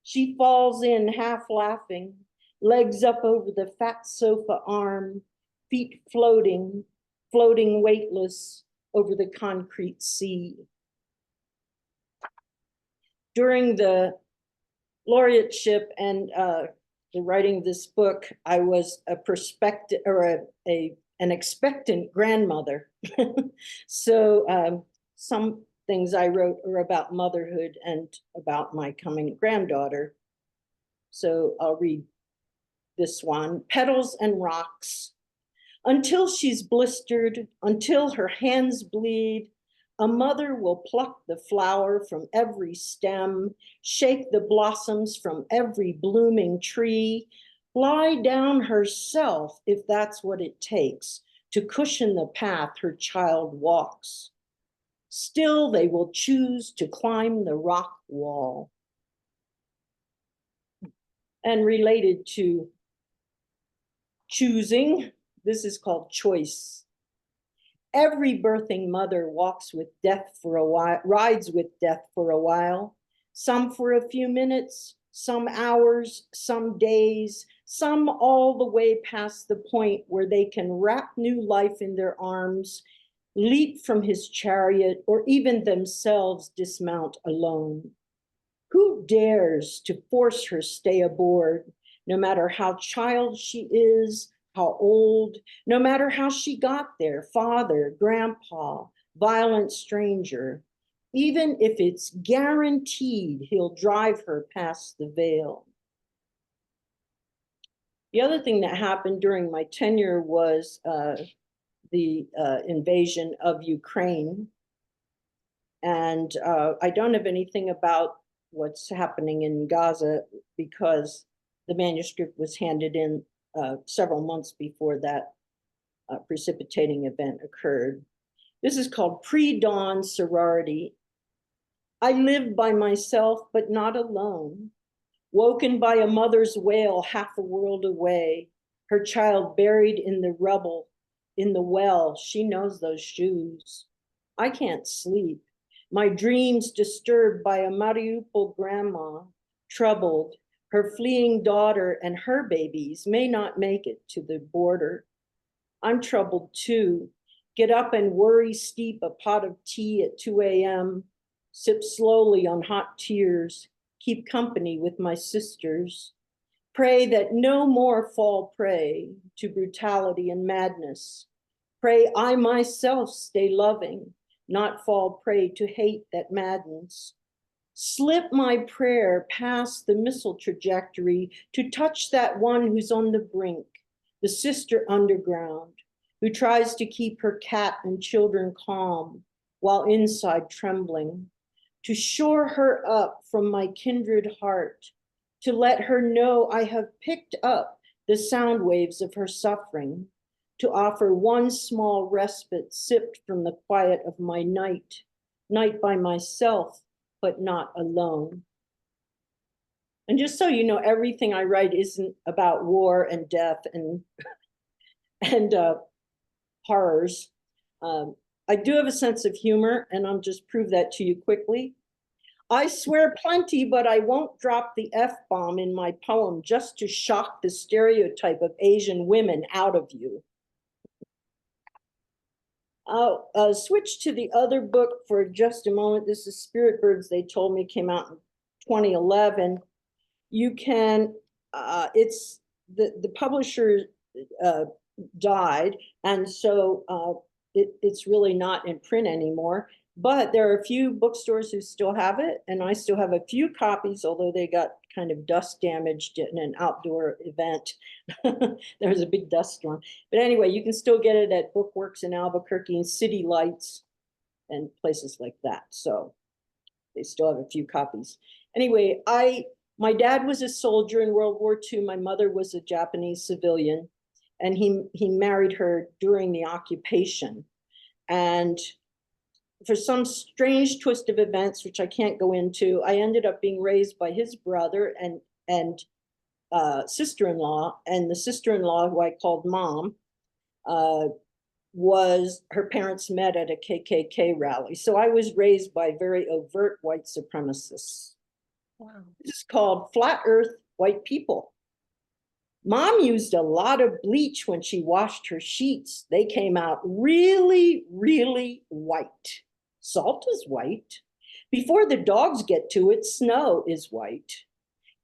She falls in half laughing, legs up over the fat sofa arm, feet floating weightless over the concrete sea. during the laureateship and the writing of this book, I was a prospective or an expectant grandmother. So some things I wrote are about motherhood and about my coming granddaughter. So I'll read this one. Petals and rocks. Until she's blistered, until her hands bleed, a mother will pluck the flower from every stem, shake the blossoms from every blooming tree, lie down herself if that's what it takes to cushion the path her child walks. Still, they will choose to climb the rock wall. And related to choosing, this is called choice. Every birthing mother walks with death for a while, rides with death for a while, some for a few minutes, some hours, some days, some all the way past the point where they can wrap new life in their arms, leap from his chariot, or even themselves dismount alone. Who dares to force her stay aboard, no matter how child she is, how old, no matter how she got there, father, grandpa, violent stranger, even if it's guaranteed he'll drive her past the veil. The other thing that happened during my tenure was the invasion of Ukraine. And I don't have anything about what's happening in Gaza because the manuscript was handed in several months before that precipitating event occurred. This is called pre-dawn sorority. I live by myself, but not alone. Woken by a mother's wail half a world away, her child buried in the rubble, in the well, she knows those shoes. I can't sleep. My dreams disturbed by a Mariupol grandma, troubled. Her fleeing daughter and her babies may not make it to the border. I'm troubled too. Get up and worry steep a pot of tea at 2 a.m., sip slowly on hot tears, keep company with my sisters. Pray that no more fall prey to brutality and madness. Pray I myself stay loving, not fall prey to hate that maddens. Slip my prayer past the missile trajectory to touch that one who's on the brink, the sister underground, who tries to keep her cat and children calm while inside trembling, to shore her up from my kindred heart, to let her know I have picked up the sound waves of her suffering, to offer one small respite sipped from the quiet of my night by myself, but not alone. And just so you know, everything I write isn't about war and death and horrors. I do have a sense of humor, and I'll just prove that to you quickly. I swear plenty, but I won't drop the F-bomb in my poem just to shock the stereotype of Asian women out of you. I'll switch to the other book for just a moment. This is Spirit Birds, They Told Me, came out in 2011. You can, it's the publisher died, and so it's really not in print anymore. But there are a few bookstores who still have it, and I still have a few copies, although they got kind of dust damaged in an outdoor event. There was a big dust storm. But anyway, you can still get it at Bookworks in Albuquerque and City Lights and places like that. So they still have a few copies. Anyway, my dad was a soldier in World War II. My mother was a Japanese civilian, and he married her during the occupation. And for some strange twist of events, which I can't go into, I ended up being raised by his brother and sister-in-law, and the sister-in-law, who I called Mom, was, her parents met at a KKK rally. So I was raised by very overt white supremacists. Wow. This is called Flat Earth White People. Mom used a lot of bleach when she washed her sheets. They came out really, really white. Salt is white. Before the dogs get to it, snow is white.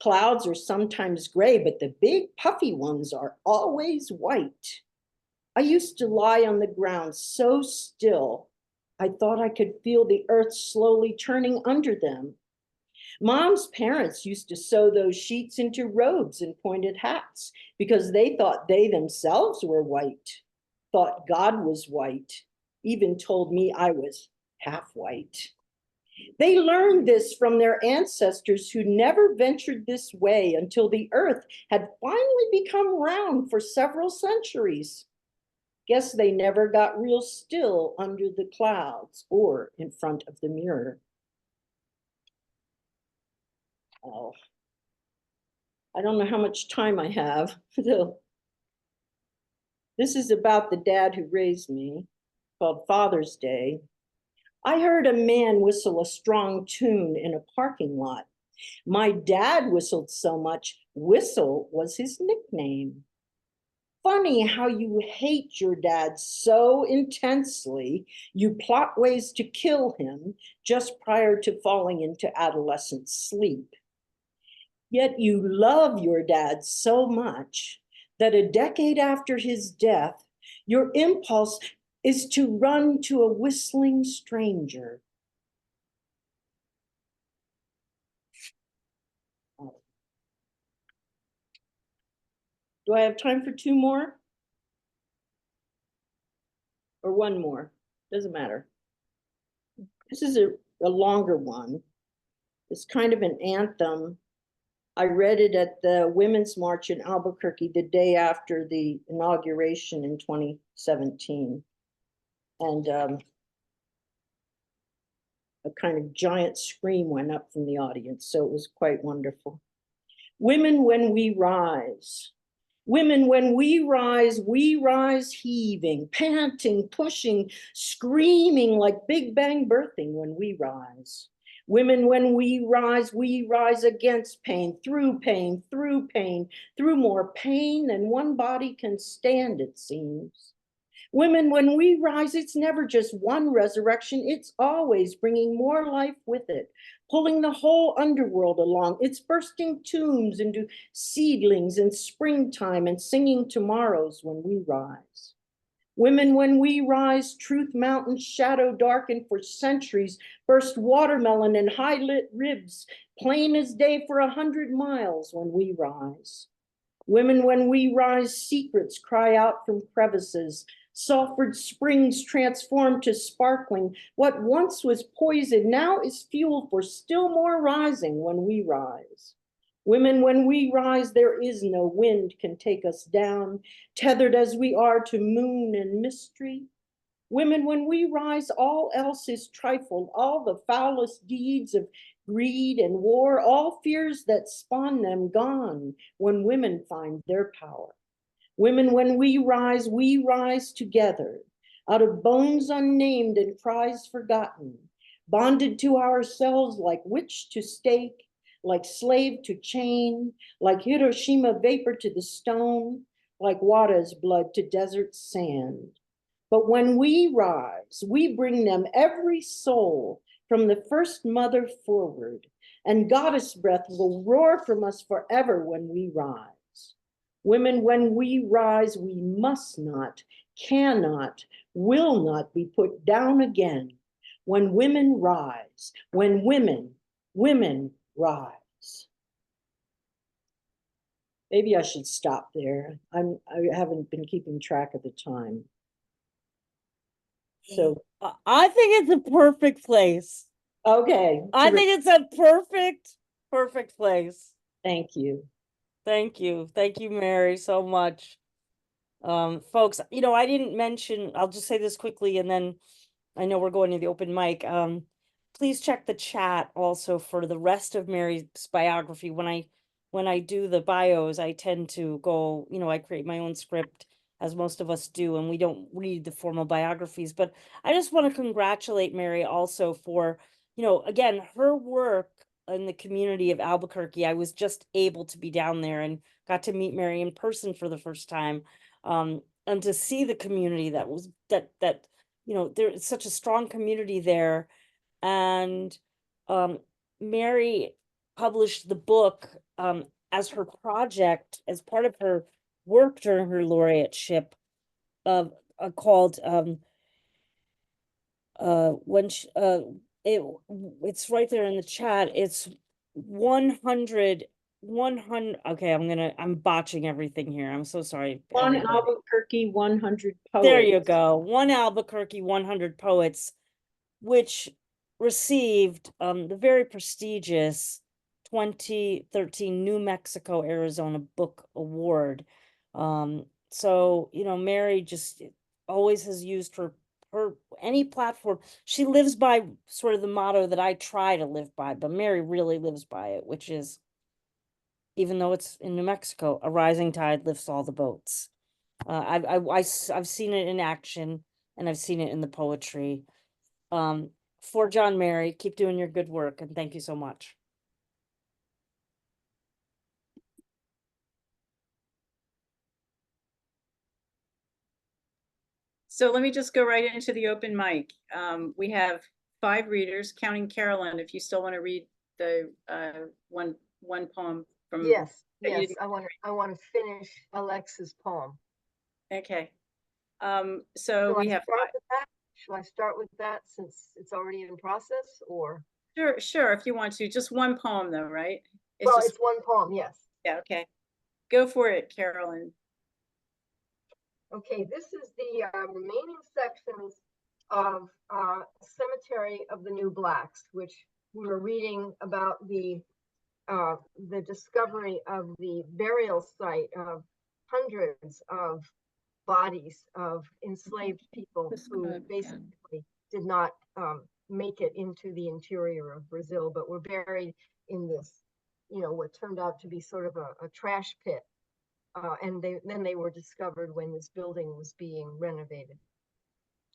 Clouds are sometimes gray, but the big puffy ones are always white. I used to lie on the ground so still, I thought I could feel the earth slowly turning under them. Mom's parents used to sew those sheets into robes and pointed hats because they thought they themselves were white, thought God was white, even told me I was half white. They learned this from their ancestors who never ventured this way until the earth had finally become round for several centuries. Guess they never got real still under the clouds or in front of the mirror. Oh, I don't know how much time I have. This is about the dad who raised me, called Father's Day. I heard a man whistle a strong tune in a parking lot. My dad whistled so much, Whistle was his nickname. Funny how you hate your dad so intensely, you plot ways to kill him just prior to falling into adolescent sleep. Yet you love your dad so much that a decade after his death, your impulse is to run to a whistling stranger. Do I have time for two more? Or one more? Doesn't matter. This is a longer one. It's kind of an anthem. I read it at the Women's March in Albuquerque the day after the inauguration in 2017. And a kind of giant scream went up from the audience, so it was quite wonderful. Women, when we rise. Women, when we rise heaving, panting, pushing, screaming like Big Bang birthing when we rise. Women, when we rise against pain, through pain, through more pain than one body can stand, it seems. Women, when we rise, it's never just one resurrection, it's always bringing more life with it, pulling the whole underworld along. It's bursting tombs into seedlings in springtime and singing tomorrows when we rise. Women, when we rise, Truth Mountain shadow darkened for centuries, burst watermelon and high-lit ribs, plain as day for 100 miles when we rise. Women, when we rise, secrets cry out from crevices, sulfured springs transformed to sparkling. What once was poison now is fuel for still more rising when we rise. Women, when we rise, there is no wind can take us down, tethered as we are to moon and mystery. Women, when we rise, all else is trifled, all the foulest deeds of greed and war, all fears that spawn them gone when women find their power. Women, when we rise together, out of bones unnamed and cries forgotten, bonded to ourselves like witch to stake, like slave to chain, like Hiroshima vapor to the stone, like Wada's blood to desert sand. But when we rise, we bring them every soul from the first mother forward, and goddess breath will roar from us forever when we rise. Women, when we rise, we must not, cannot, will not be put down again. When women rise, when women rise. Maybe I should stop there. I haven't been keeping track of the time. So
I think it's a perfect place.
okay.
I think it's a perfect place.
Thank you.
Thank you. Thank you, Mary, so much. Folks, you know, I didn't mention, I'll just say this quickly, and then I know we're going to the open mic. Please check the chat also for the rest of Mary's biography. When I do the bios, I tend to go, you know, I create my own script, as most of us do, and we don't read the formal biographies. But I just want to congratulate Mary also for, you know, again, her work in the community of Albuquerque. I was just able to be down there and got to meet Mary in person for the first time, and to see the community that you know, there's such a strong community there, and Mary published the book as her project, as part of her work during her laureateship, called when she, it's right there in the chat. It's 100. Okay, I'm botching everything here. I'm so sorry.
One
everybody.
Albuquerque, 100 poets.
There you go. One Albuquerque, 100 poets, which received the very prestigious 2013 New Mexico Arizona Book Award. So, you know, Mary just always has used her any platform. She lives by sort of the motto that I try to live by, but Mary really lives by it, which is, even though it's in New Mexico, a rising tide lifts all the boats. I've seen it in action, and I've seen it in the poetry. For John, Mary, keep doing your good work, and thank you so much.
So let me just go right into the open mic. We have 5 readers, counting Carolyne, if you still want to read the one poem from.
Yes,
that you
yes,
didn't-
I want to finish Alexa's poem.
Okay. So
Shall
we
I
have
start with that? Shall I start with that since it's already in process, or?
sure, if you want to, just one poem though, right?
Well,
just,
it's one poem, yes.
yeah, okay. Go for it, Carolyne.
Okay, this is the remaining sections of Cemetery of the New Blacks, which we were reading about the discovery of the burial site of hundreds of bodies of enslaved people who basically did not make it into the interior of Brazil, but were buried in this, you know, what turned out to be sort of a trash pit. And then they were discovered when this building was being renovated.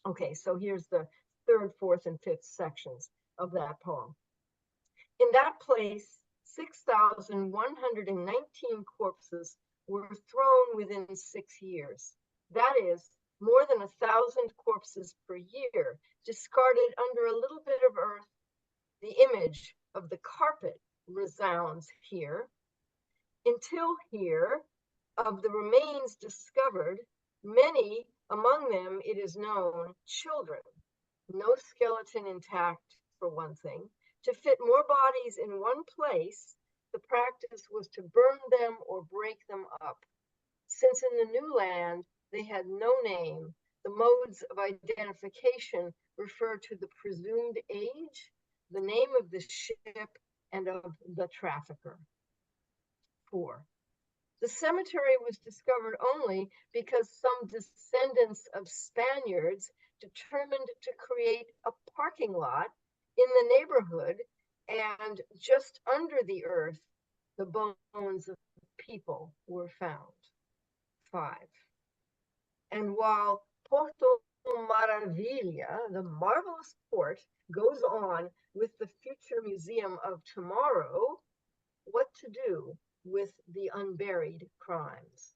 Okay, so here's the 3rd, 4th, and 5th sections of that poem. In that place, 6,119 corpses were thrown within 6 years. That is, more than 1,000 corpses per year, discarded under a little bit of earth. The image of the carpet resounds here. Until here, of the remains discovered, many, among them, it is known, children. No skeleton intact, for one thing. To fit more bodies in one place, the practice was to burn them or break them up. Since in the new land they had no name, the modes of identification refer to the presumed age, the name of the ship, and of the trafficker. 4. The cemetery was discovered only because some descendants of Spaniards determined to create a parking lot in the neighborhood, and just under the earth, the bones of people were found. 5. And while Porto Maravilla, the marvelous port, goes on with the future museum of tomorrow, what to do with the unburied crimes?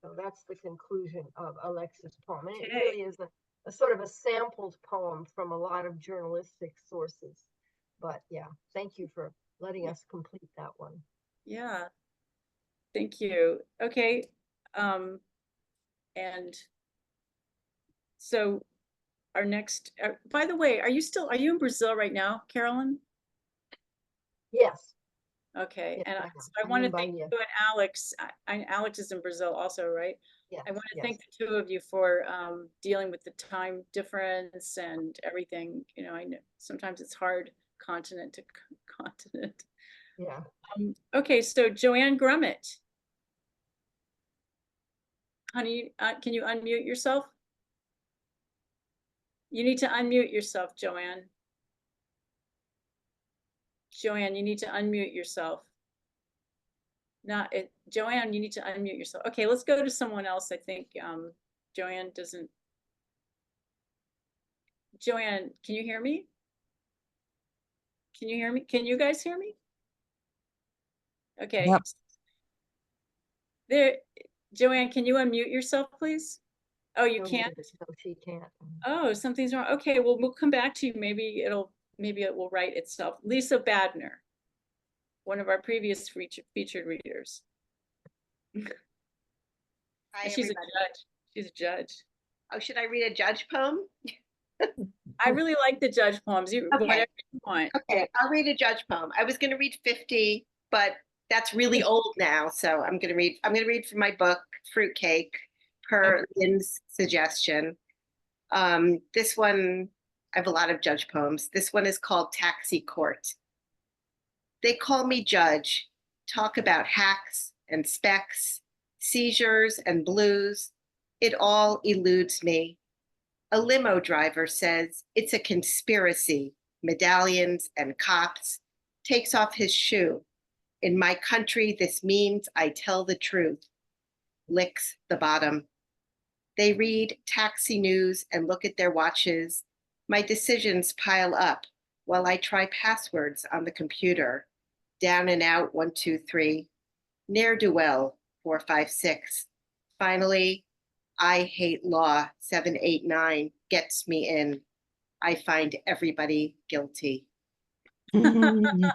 So that's the conclusion of Alexa's poem. And it really is a sort of a sampled poem from a lot of journalistic sources. But yeah, thank you for letting us complete that one.
Yeah, thank you. Okay, and so our next, by the way, are you in Brazil right now, Carolyne?
Yes.
Okay,
Yes,
and
I am.
so I
I'm
want to
in
thank you
Bahia.
and Alex. Alex is in Brazil also, right?
Yes,
I want to
yes.
thank the 2 of you for dealing with the time difference and everything. You know, I know sometimes it's hard continent to continent.
Yeah.
Okay, so Joanne Grummett. Honey, can you unmute yourself? You need to unmute yourself, Joanne. Joanne, you need to unmute yourself. Joanne, you need to unmute yourself. Okay, let's go to someone else. I think Joanne doesn't. Joanne, can you hear me? Can you hear me? Can you guys hear me? Okay.
Yep.
There, Joanne, can you unmute yourself, please? Oh, you
No,
can't?
no, she can't.
Oh, something's wrong. Okay, well, we'll come back to you. Maybe it'll maybe it will write itself. Lisa Badner, one of our previous featured readers.
Hi,
She's a
everybody.
judge. She's a judge.
Oh, should I read a judge poem?
I really like the judge poems. You
Okay.
whatever you want.
Okay, I'll read a judge poem. I was going to read 50, but that's really old now. So I'm going to read from my book, Fruitcake, per Lynn's suggestion. This one, I have a lot of judge poems. This one is called Taxi Court. They call me judge, talk about hacks and specs, seizures and blues. It all eludes me. A limo driver says it's a conspiracy, medallions and cops, takes off his shoe. In my country, this means I tell the truth. Licks the bottom. They read taxi news and look at their watches. My decisions pile up while I try passwords on the computer. Down and out, 1, 2, 3. Ne'er-do-well, 4, 5, 6. Finally, I hate law, 7, 8, 9 gets me in. I find everybody guilty.
And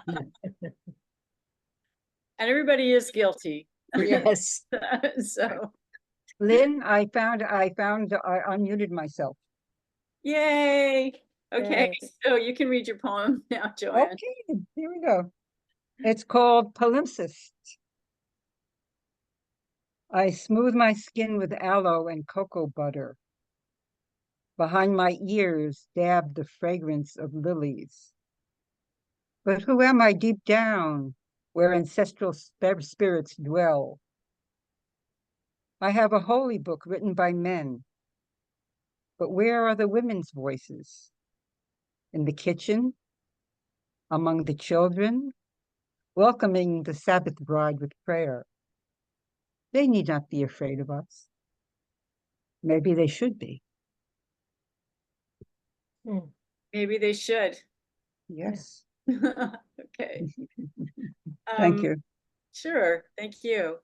everybody is guilty.
Yes.
So,
Lynn, I unmuted myself.
yay. Okay,
Yay.
so you can read your poem now, Joanne.
Okay, here we go. It's called Palimpsest. I smooth my skin with aloe and cocoa butter. Behind my ears dab the fragrance of lilies. But who am I deep down, where ancestral spirits dwell? I have a holy book written by men. But where are the women's voices? In the kitchen? Among the children? Welcoming the Sabbath bride with prayer. They need not be afraid of us. Maybe they should be.
Maybe they should.
Yes.
Okay.
Thank you.
Sure, thank you.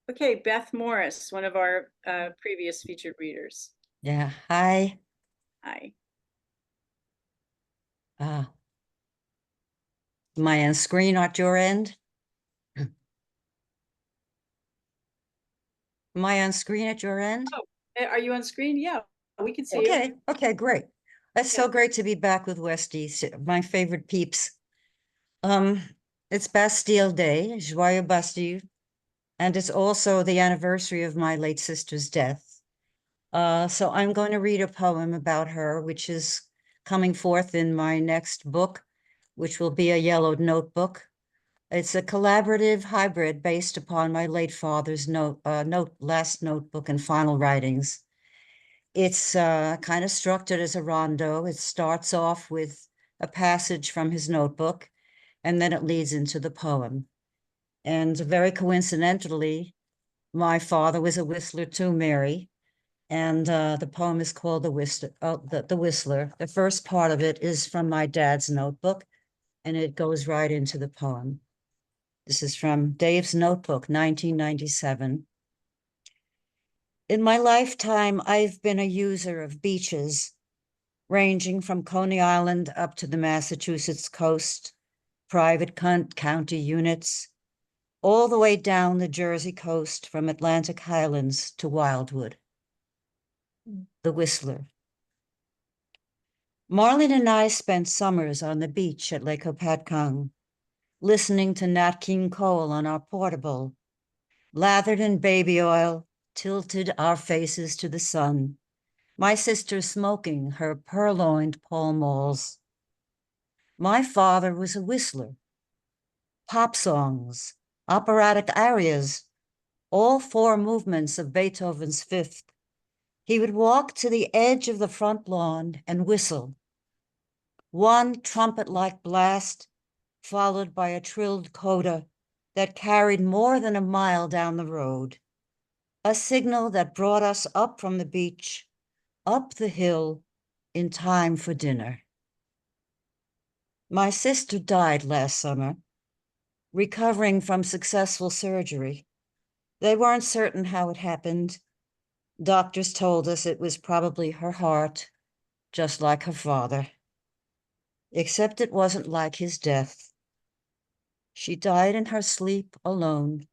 Okay, Beth Morris, one of our previous featured readers.
Yeah, hi.
Hi.
Am I on screen at your end? Am I on screen at your end?
Are you on screen? Yeah, we can see you.
Okay, okay, great. It's so great to be back with West East, my favorite peeps. It's Bastille Day, Joyeux Bastille, and it's also the anniversary of my late sister's death. So I'm going to read a poem about her, which is coming forth in my next book, which will be a yellowed notebook. It's a collaborative hybrid based upon my late father's last notebook and final writings. It's kind of structured as a rondo. It starts off with a passage from his notebook, and then it leads into the poem. And very coincidentally, my father was a whistler too, Mary. And the poem is called The Whistler. The first part of it is from my dad's notebook, and it goes right into the poem. This is from Dave's notebook, 1997. In my lifetime, I've been a user of beaches, ranging from Coney Island up to the Massachusetts coast, private county units, all the way down the Jersey coast from Atlantic Highlands to Wildwood. The Whistler. Marlene and I spent summers on the beach at Lake Hopatcong, listening to Nat King Cole on our portable, lathered in baby oil, tilted our faces to the sun, my sister smoking her purloined Pall Malls. My father was a whistler. Pop songs, operatic arias, all 4 movements of Beethoven's Fifth. He would walk to the edge of the front lawn and whistle. One trumpet-like blast, followed by a trilled coda that carried more than a mile down the road. A signal that brought us up from the beach, up the hill, in time for dinner. My sister died last summer, recovering from successful surgery. They weren't certain how it happened. Doctors told us it was probably her heart, just like her father. except it wasn't like his death. She died in her sleep alone.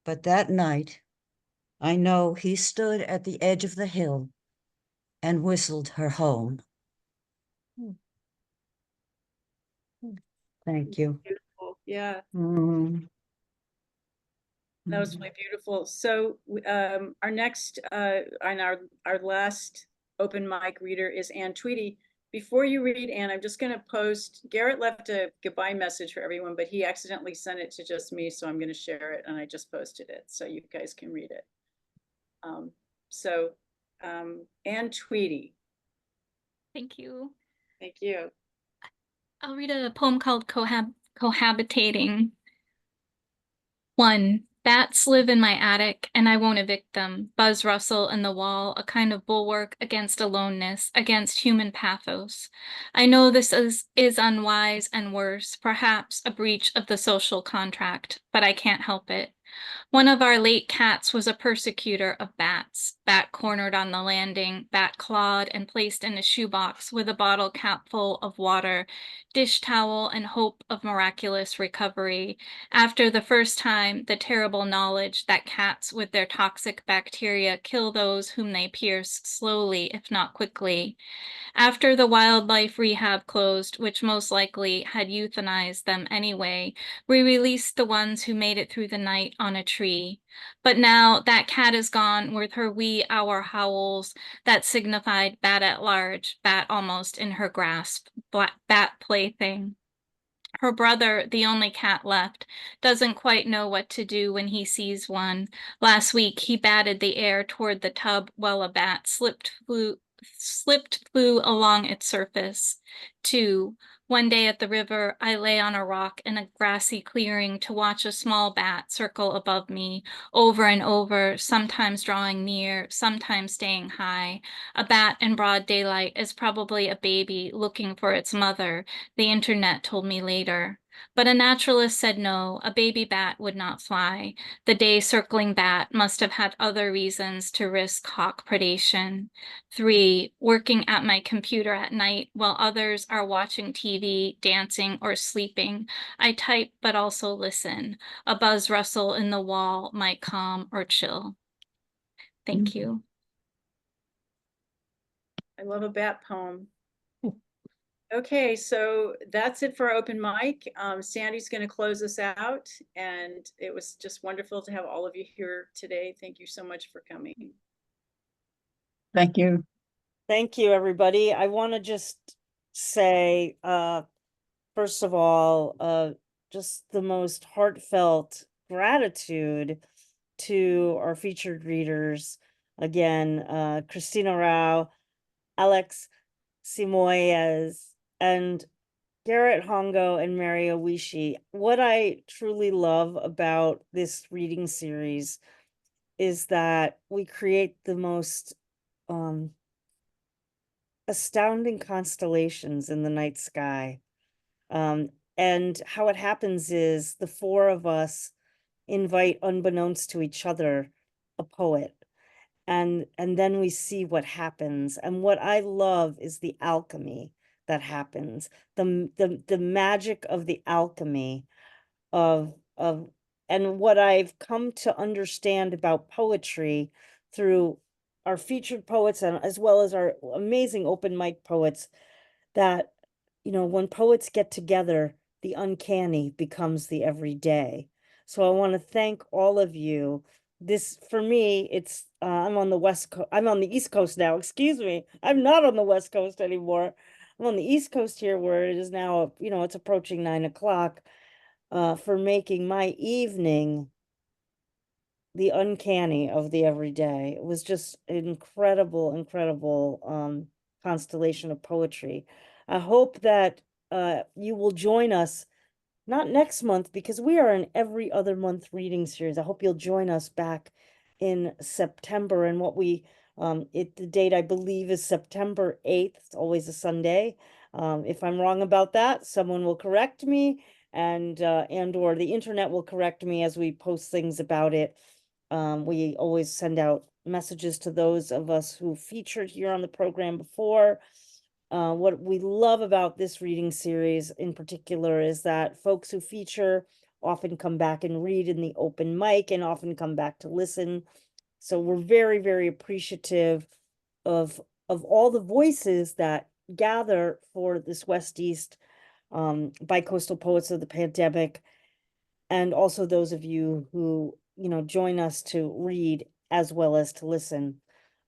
But that night, I know he stood at the edge of the hill and whistled her home. Thank you.
Beautiful. Yeah,
Mm.
that was really beautiful. So our next and our last open mic reader is Ann Tweedy. Before you read, Ann, I'm just going to post. Garrett left a goodbye message for everyone, but he accidentally sent it to just me, so I'm going to share it, and I just posted it so you guys can read it. Ann Tweedy.
Thank you.
Thank you.
I'll read a poem called Cohabitating. 1. Bats live in my attic, and I won't evict them. Buzz rustle in the wall, a kind of bulwark against aloneness, against human pathos. I know this is unwise and worse, perhaps a breach of the social contract, but I can't help it. One of our late cats was a persecutor of bats. Bat cornered on the landing, bat clawed and placed in a shoebox with a bottle cap full of water, dish towel, and hope of miraculous recovery. After the first time, the terrible knowledge that cats with their toxic bacteria kill those whom they pierce slowly, if not quickly. After the wildlife rehab closed, which most likely had euthanized them anyway, we released the ones who made it through the night on a tree. But now that cat is gone with her wee hour howls that signified bat at large, bat almost in her grasp, bat plaything. Her brother, the only cat left, doesn't quite know what to do when he sees one. Last week, he batted the air toward the tub while a bat flew along its surface. 2. One day at the river, I lay on a rock in a grassy clearing to watch a small bat circle above me, over and over, sometimes drawing near, sometimes staying high. A bat in broad daylight is probably a baby looking for its mother, the internet told me later. But a naturalist said no, a baby bat would not fly. The day-circling bat must have had other reasons to risk hawk predation. 3. Working at my computer at night while others are watching TV, dancing, or sleeping. I type but also listen. A buzz rustle in the wall might calm or chill. Thank you.
I love a bat poem. Okay, so that's it for our open mic. Sandy's going to close us out, and it was just wonderful to have all of you here today. Thank you so much for coming.
Thank you.
Thank you, everybody. I want to just say, first of all, just the most heartfelt gratitude to our featured readers. Again, Christina Rao, Alex Simões, and Garrett Hongo and Mary Oisha. What I truly love about this reading series is that we create the most astounding constellations in the night sky. And how it happens is the four of us invite, unbeknownst to each other, a poet. And then we see what happens. And what I love is the alchemy that happens, the magic of the alchemy of and what I've come to understand about poetry through our featured poets and as well as our amazing open mic poets, that, you know, when poets get together, the uncanny becomes the everyday. So I want to thank all of you. This, for me, it's I'm on the West Coast. I'm on the East Coast now. Excuse me. I'm not on the West Coast anymore. I'm on the East Coast here, where it is now, you know, it's approaching 9 o'clock. For making my evening the uncanny of the everyday. It was just an incredible constellation of poetry. I hope that you will join us, not next month, because we are an every other month reading series. I hope you'll join us back in September, and what we the date I believe is September 8th. It's always a Sunday. If I'm wrong about that, someone will correct me, and or the internet will correct me as we post things about it. We always send out messages to those of us who featured here on the program before. what we love about this reading series in particular is that folks who feature often come back and read in the open mic and often come back to listen. So we're very, very appreciative of all the voices that gather for this West East Bi-Coastal Poets of the Pandemic, and also those of you who, join us to read as well as to listen.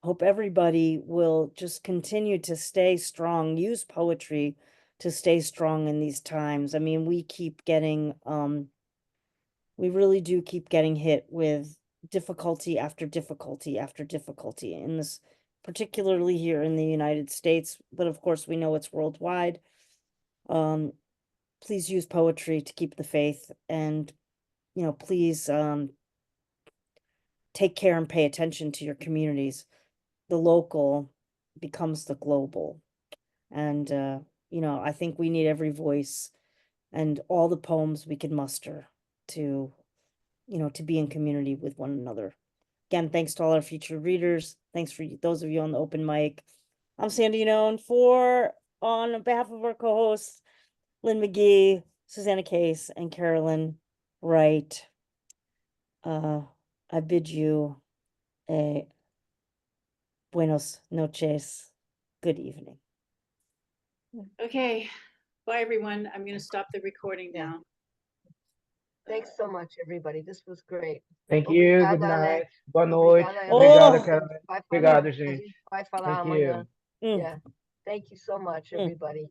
Hope everybody will just continue to stay strong, use poetry to stay strong in these times. I mean, we really do keep getting hit with difficulty after difficulty after difficulty in this, particularly here in the United States, but of course we know it's worldwide. Please use poetry to keep the faith, and please take care and pay attention to your communities. The local becomes the global. And I think we need every voice and all the poems we can muster to be in community with one another. Again, thanks to all our future readers. Thanks for those of you on the open mic. I'm Sandy Yannone on behalf of our co-hosts, Lynn McGee, Susana Case, and Carolyne Wright. I bid you a buenos noches, good evening.
Okay, bye, everyone. I'm going to stop the recording
Yeah.
now.
Thanks so much, everybody. This was great.
Thank you. Good
Obrigada,
night.
Alex.
Boa noite.
Obrigada,
Obrigado,
Alex.
Caroline.
Vai falar-
Obrigado,
a
gente.
gente vai falar
Thank
amanhã.
you.
Yeah. Thank you so much, everybody.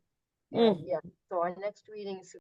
And yeah, so our next reading is